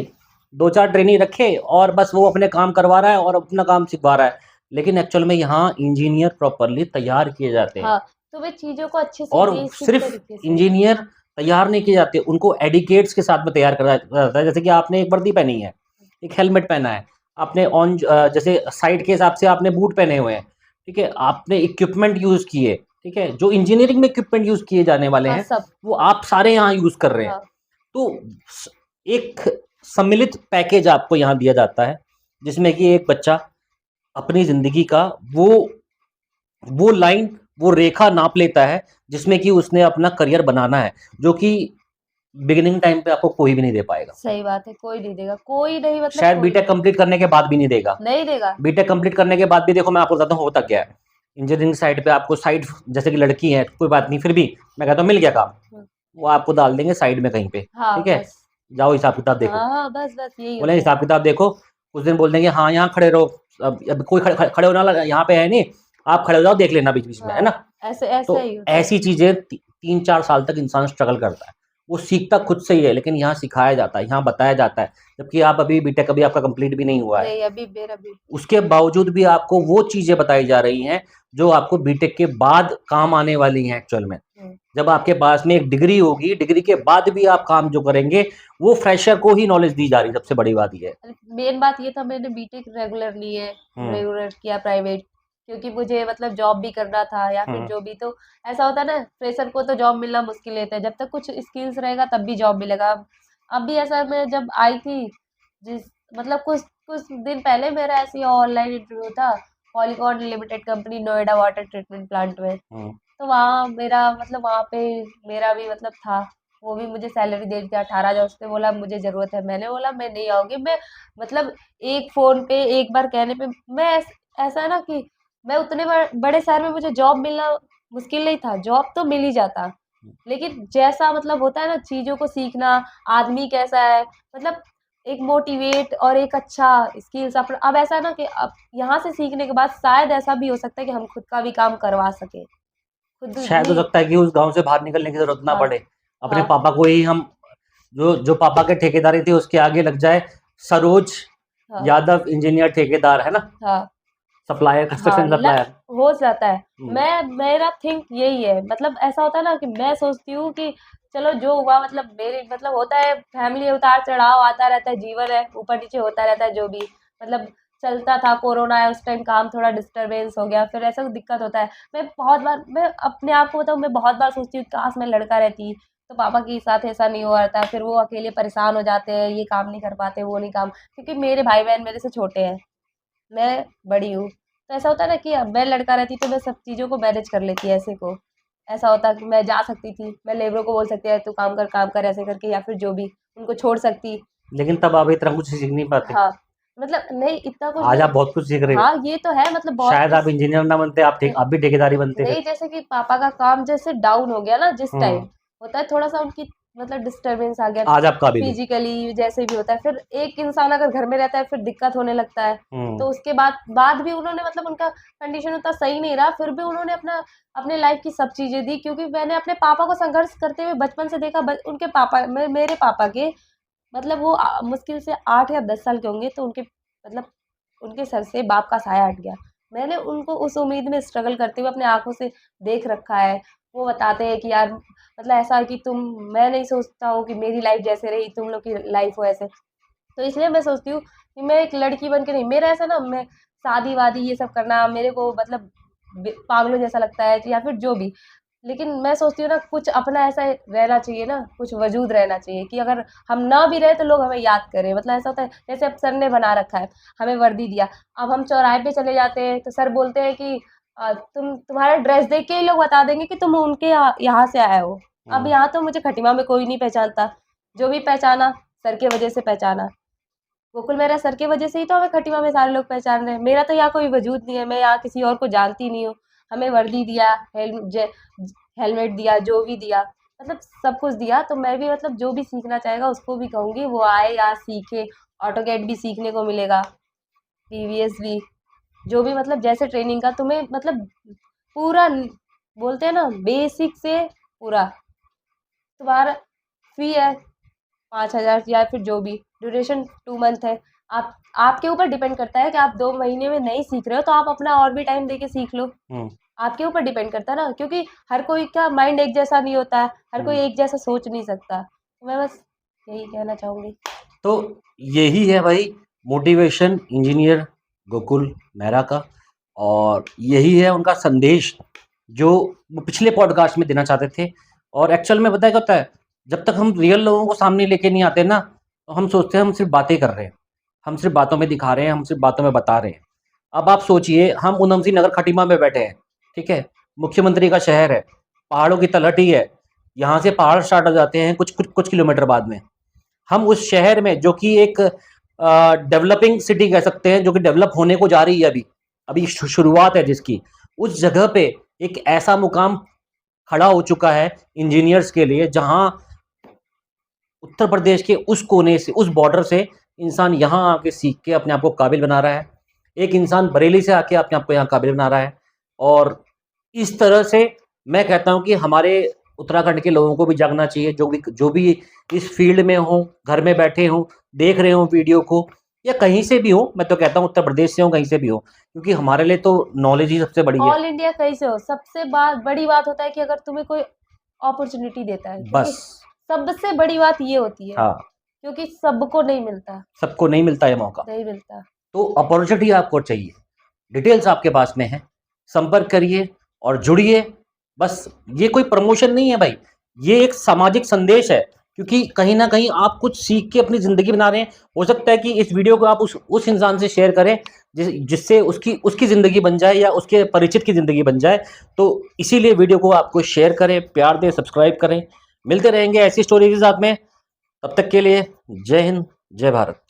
2-4 ट्रेनी रखे और बस वो अपने काम करवा रहा है और अपना काम सिखवा रहा है। लेकिन एक्चुअल में यहाँ इंजीनियर प्रॉपर्ली तैयार किए जाते हैं। हाँ, तुम्हें चीज़ों को अच्छे से और बेसिक सिर्फ तरीके से। इंजीनियर तैयार नहीं किए जाते, उनको एडिकेट्स के साथ में तैयार करा जाता है। जैसे कि आपने एक वर्दी पहनी है, एक हेलमेट पहना है, आपने जैसे साइड के हिसाब से आपने बूट पहने हुए हैं, ठीक है, आपने इक्विपमेंट यूज़ किए, ठीक है, जो इंजीनियरिंग में इक्विपमेंट यूज़ किए जाने वाले हाँ, हैं, सब। वो आप सारे यहाँ यूज़ कर रहे हैं। हाँ, तो एक सम्मिलित पैकेज आपको यहाँ दिया जाता है, जिसमें कि एक बच्चा अपनी ज़िंदगी का वो लाइन, वो रेखा नाप लेता है, जिसमें कि उसने अपना करियर बनाना है, जो कि बिगिनिंग टाइम पे आपको कोई भी नहीं दे पाएगा। सही बात है, कोई नहीं देगा, कोई नहीं, मतलब शायद कोई बीटेक कंप्लीट करने के बाद भी नहीं देगा। नहीं देगा। बीटेक कंप्लीट करने के बाद भी देखो, मैं आपको बताता हूँ होता क्या है। इंजीनियरिंग साइड पे आपको साइड, जैसे कि लड़की है, कोई बात नहीं, फिर भी मैं कहता हूँ मिल गया काम, वो आपको डाल देंगे साइड में कहीं पे, हाँ, ठीक है, बस। जाओ हिसाब किताब देखो। हाँ, बस यही बोले होता है। हिसाब किताब देखो, कुछ दिन बोल देंगे हाँ यहाँ खड़े रहो, अब कोई खड़े होना लगा, यहाँ पे है नहीं, आप खड़े हो जाओ, देख लेना बीच बीच में, है ना। हाँ, ऐसा तो ही होता है। ऐसी चीजें 3-4 साल तक इंसान स्ट्रगल करता है, वो सीखता खुद से ही है, लेकिन यहाँ सिखाया जाता है, यहाँ बताया जाता है, जबकि आप अभी बीटेक अभी आपका कंप्लीट भी नहीं हुआ है, नहीं, अभी मेरा भी। उसके बावजूद भी आपको वो चीजें बताई जा रही हैं जो आपको बीटेक के बाद काम आने वाली हैं एक्चुअल में। जब आपके पास में एक डिग्री होगी, डिग्री के बाद भी आप काम जो करेंगे, वो फ्रेशर को ही नॉलेज दी जा रही है, सबसे बड़ी बात ये है। मेन बात ये था, मैंने बीटेक रेगुलर ली है, हम्म रेगुलर किया प्राइवेट, क्योंकि मुझे मतलब जॉब भी करना था या फिर हम्म जो भी। तो ऐसा होता है ना, फ्रेशर को तो जॉब मिलना मुश्किल रहता है, जब तक कुछ स्किल्स रहेगा तब भी जॉब मिलेगा। अब भी ऐसा, मैं जब आई थी, जिस मतलब कुछ कुछ दिन पहले मेरा ऐसे ऑनलाइन इंटरव्यू था, polygon limited company, Noida water treatment plant में। हम्म तो वहाँ मेरा मतलब वहाँ पे मेरा भी मतलब था, वो भी मुझे सैलरी दे दिया 18,000। उसने बोला मुझे ज़रूरत है, मैंने बोला मैं नहीं आऊँगी। मैं मतलब एक फ़ोन पे एक बार कहने पे मैं ऐसा है ना कि मैं उतने बड़े शहर में मुझे जॉब मिलना मुश्किल नहीं था, जॉब तो मिल ही जाता। लेकिन जैसा मतलब होता है ना चीज़ों को सीखना, आदमी कैसा है, मतलब एक मोटिवेट और एक अच्छा स्किल्स अपना। अब ऐसा है ना कि अब यहाँ से सीखने के बाद शायद ऐसा भी हो सकता है कि हम खुद का भी काम करवा सकें। खुद शायद हो भी। सकता है कि उस गांव से बाहर निकलने की जरूरत ना हाँ, पड़े, अपने हाँ, पापा को ही हम, जो जो पापा के ठेकेदारी थी उसके आगे लग जाए, सरोज हाँ, यादव इंजीनियर ठेकेदार, है ना, हाँ, सप्लायर, हाँ, कंस्ट्रक्शन लक सप्लायर। हो जाता है। हम्म मेरा थिंक यही है, मतलब ऐसा होता है ना कि मैं सोचती हूँ कि चलो जो हुआ, मतलब मेरे मतलब होता है, फैमिली उतार चढ़ाव आता रहता है, जीवन है, ऊपर नीचे होता रहता है, जो भी मतलब चलता था। कोरोना है, उस टाइम काम थोड़ा डिस्टरबेंस हो गया, फिर ऐसा दिक्कत होता है। मैं बहुत बार, मैं अपने आप को बताऊँ, मैं बहुत बार सोचती हूँ काश मैं लड़का रहती तो पापा के साथ ऐसा नहीं हुआ था। फिर वो अकेले परेशान हो जाते हैं, ये काम नहीं कर पाते, वो नहीं काम, क्योंकि मेरे भाई बहन मेरे से छोटे हैं, मैं बड़ी हूँ। तो ऐसा होता है ना कि मैं लड़का रहती तो मैं सब चीज़ों को मैनेज कर लेती ऐसे को। ऐसा होता कि मैं जा सकती थी, मैं लेबरों को बोल सकती है तू काम कर ऐसे करके, या फिर जो भी उनको छोड़ सकती। लेकिन तब आप इतना कुछ सीख नहीं पाते। हाँ, मतलब नहीं इतना कुछ आज नहीं। आप बहुत कुछ सीख रहे हो। हाँ, ये तो है, मतलब बहुत शायद आप कुछ। इंजीनियर ना बनते, आप भी ठेकेदारी बनते फिर। नहीं, जैसे कि पापा का काम जैसे डाउन हो गया ना, जिस टाइम हम्म होता है थोड़ा सा उनकी मतलब डिस्टर्बेंस आ गया आज आप काबिल हो। फिजिकली, जैसे भी होता है। फिर एक इंसान अगर घर में रहता है फिर दिक्कत होने लगता है। हम्म तो उसके बाद भी उन्होंने मतलब उनका कंडीशन उतना सही नहीं रहा, फिर भी उन्होंने अपने लाइफ की सब चीजें दी, क्योंकि मैंने अपने पापा को संघर्ष करते हुए बचपन से देखा। उनके पापा, मेरे पापा के मतलब वो मुश्किल से 8 या 10 साल के होंगे तो उनके मतलब उनके सर से बाप का साया हट गया। मैंने उनको उस उम्मीद में स्ट्रगल करते हुए अपने आँखों से देख रखा है। वो बताते हैं कि यार मतलब ऐसा है कि मैं नहीं सोचता हूँ कि मेरी लाइफ़ जैसे रही तुम लोग की लाइफ़ हो ऐसे। तो इसलिए मैं सोचती हूँ कि मैं एक लड़की बन के नहीं, मेरा ऐसा ना, मैं शादी-वादी ये सब करना मेरे को मतलब पागलों जैसा लगता है, या फिर जो भी। लेकिन मैं सोचती हूँ ना कुछ अपना ऐसा रहना चाहिए ना, कुछ वजूद रहना चाहिए कि अगर हम ना भी रहे तो लोग हमें याद करें। मतलब ऐसा होता है जैसे अब सर ने बना रखा है, हमें वर्दी दिया, अब हम चौराहे पे चले जाते हैं तो सर बोलते हैं कि तुम्हारा ड्रेस देख के ही लोग बता देंगे कि तुम उनके यहाँ से आए हो। अब हम्म यहाँ तो मुझे खटिमा में कोई नहीं पहचानता, जो भी पहचाना सर की वजह से पहचाना। गोकुल मेहरा सर की वजह से ही तो हमें खटिमा में सारे लोग पहचान रहे हैं। मेरा तो यहाँ कोई वजूद नहीं है, मैं यहाँ किसी और को जानती नहीं हूँ। हमें वर्दी दिया, हेलमेट दिया, जो भी दिया, मतलब सब कुछ दिया। तो मैं भी मतलब जो भी सीखना चाहेगा उसको भी कहूँगी वो आए यहाँ सीखे। ऑटोकैड भी सीखने को मिलेगा, पीवीएस भी, जो भी मतलब जैसे ट्रेनिंग का तुम्हें मतलब पूरा बोलते हैं ना बेसिक से पूरा तुम्हारा फी है 5,000, या फिर जो भी ड्यूरेशन 2 मंथ है। आपके ऊपर डिपेंड करता है कि आप 2 महीने में नहीं सीख रहे हो तो आप अपना और भी टाइम देके सीख लो। आपके ऊपर डिपेंड करता है ना, क्योंकि हर कोई का माइंड एक जैसा नहीं होता है, हर कोई एक जैसा सोच नहीं सकता। तो मैं बस यही कहना चाहूँगी। तो यही है भाई मोटिवेशन इंजीनियर गोकुल मेहरा का, और यही है उनका संदेश जो वो पिछले पॉडकास्ट में देना चाहते थे। और एक्चुअल में पता है क्या होता है, जब तक हम रियल लोगों को सामने लेके नहीं आते ना, तो हम सोचते हैं हम सिर्फ बातें कर रहे हैं, हम सिर्फ बातों में दिखा रहे हैं, हम सिर्फ बातों में बता रहे हैं। अब आप सोचिए, हम उधमसिंह नगर खटीमा में बैठे हैं, ठीक है, मुख्यमंत्री का शहर है, पहाड़ों की तलहटी है, यहाँ से पहाड़ स्टार्ट हो जाते हैं कुछ किलोमीटर बाद में। हम उस शहर में, जो कि एक डेवलपिंग सिटी कह सकते हैं, जो कि डेवलप होने को जा रही है, अभी शुरुआत है जिसकी, उस जगह पे एक ऐसा मुकाम खड़ा हो चुका है इंजीनियर्स के लिए, जहां उत्तर प्रदेश के उस कोने से, उस बॉर्डर से इंसान यहाँ आके सीख के अपने आप को काबिल बना रहा है। एक इंसान बरेली से आके अपने आप को यहाँ काबिल बना रहा है। और इस तरह से मैं कहता हूँ कि हमारे उत्तराखंड के लोगों को भी जागना चाहिए, जो भी इस फील्ड में हो, घर में बैठे हों, देख रहे हों वीडियो को, या कहीं से भी हो। मैं तो कहता हूँ उत्तर प्रदेश से हो, कहीं से भी हो, क्योंकि हमारे लिए तो नॉलेज ही सबसे बड़ी है। ऑल इंडिया कहीं से हो, सबसे बड़ी बात होता है कि अगर तुम्हें कोई अपॉर्चुनिटी देता है, बस सबसे बड़ी बात ये होती है। हाँ, क्योंकि सबको नहीं मिलता, सबको नहीं मिलता ये मौका, नहीं मिलता। तो अपॉर्चुनिटी आपको चाहिए। डिटेल्स आपके पास में है, संपर्क करिए और जुड़िए। बस ये कोई प्रमोशन नहीं है भाई, ये एक सामाजिक संदेश है, क्योंकि कहीं ना कहीं आप कुछ सीख के अपनी ज़िंदगी बना रहे हैं। हो सकता है कि इस वीडियो को आप उस इंसान से शेयर करें जिससे उसकी ज़िंदगी बन जाए, या उसके परिचित की ज़िंदगी बन जाए। तो इसीलिए वीडियो को आपको शेयर करें, प्यार दें, सब्सक्राइब करें। मिलते रहेंगे ऐसी स्टोरी के साथ में। तब तक के लिए जय हिंद, जय भारत।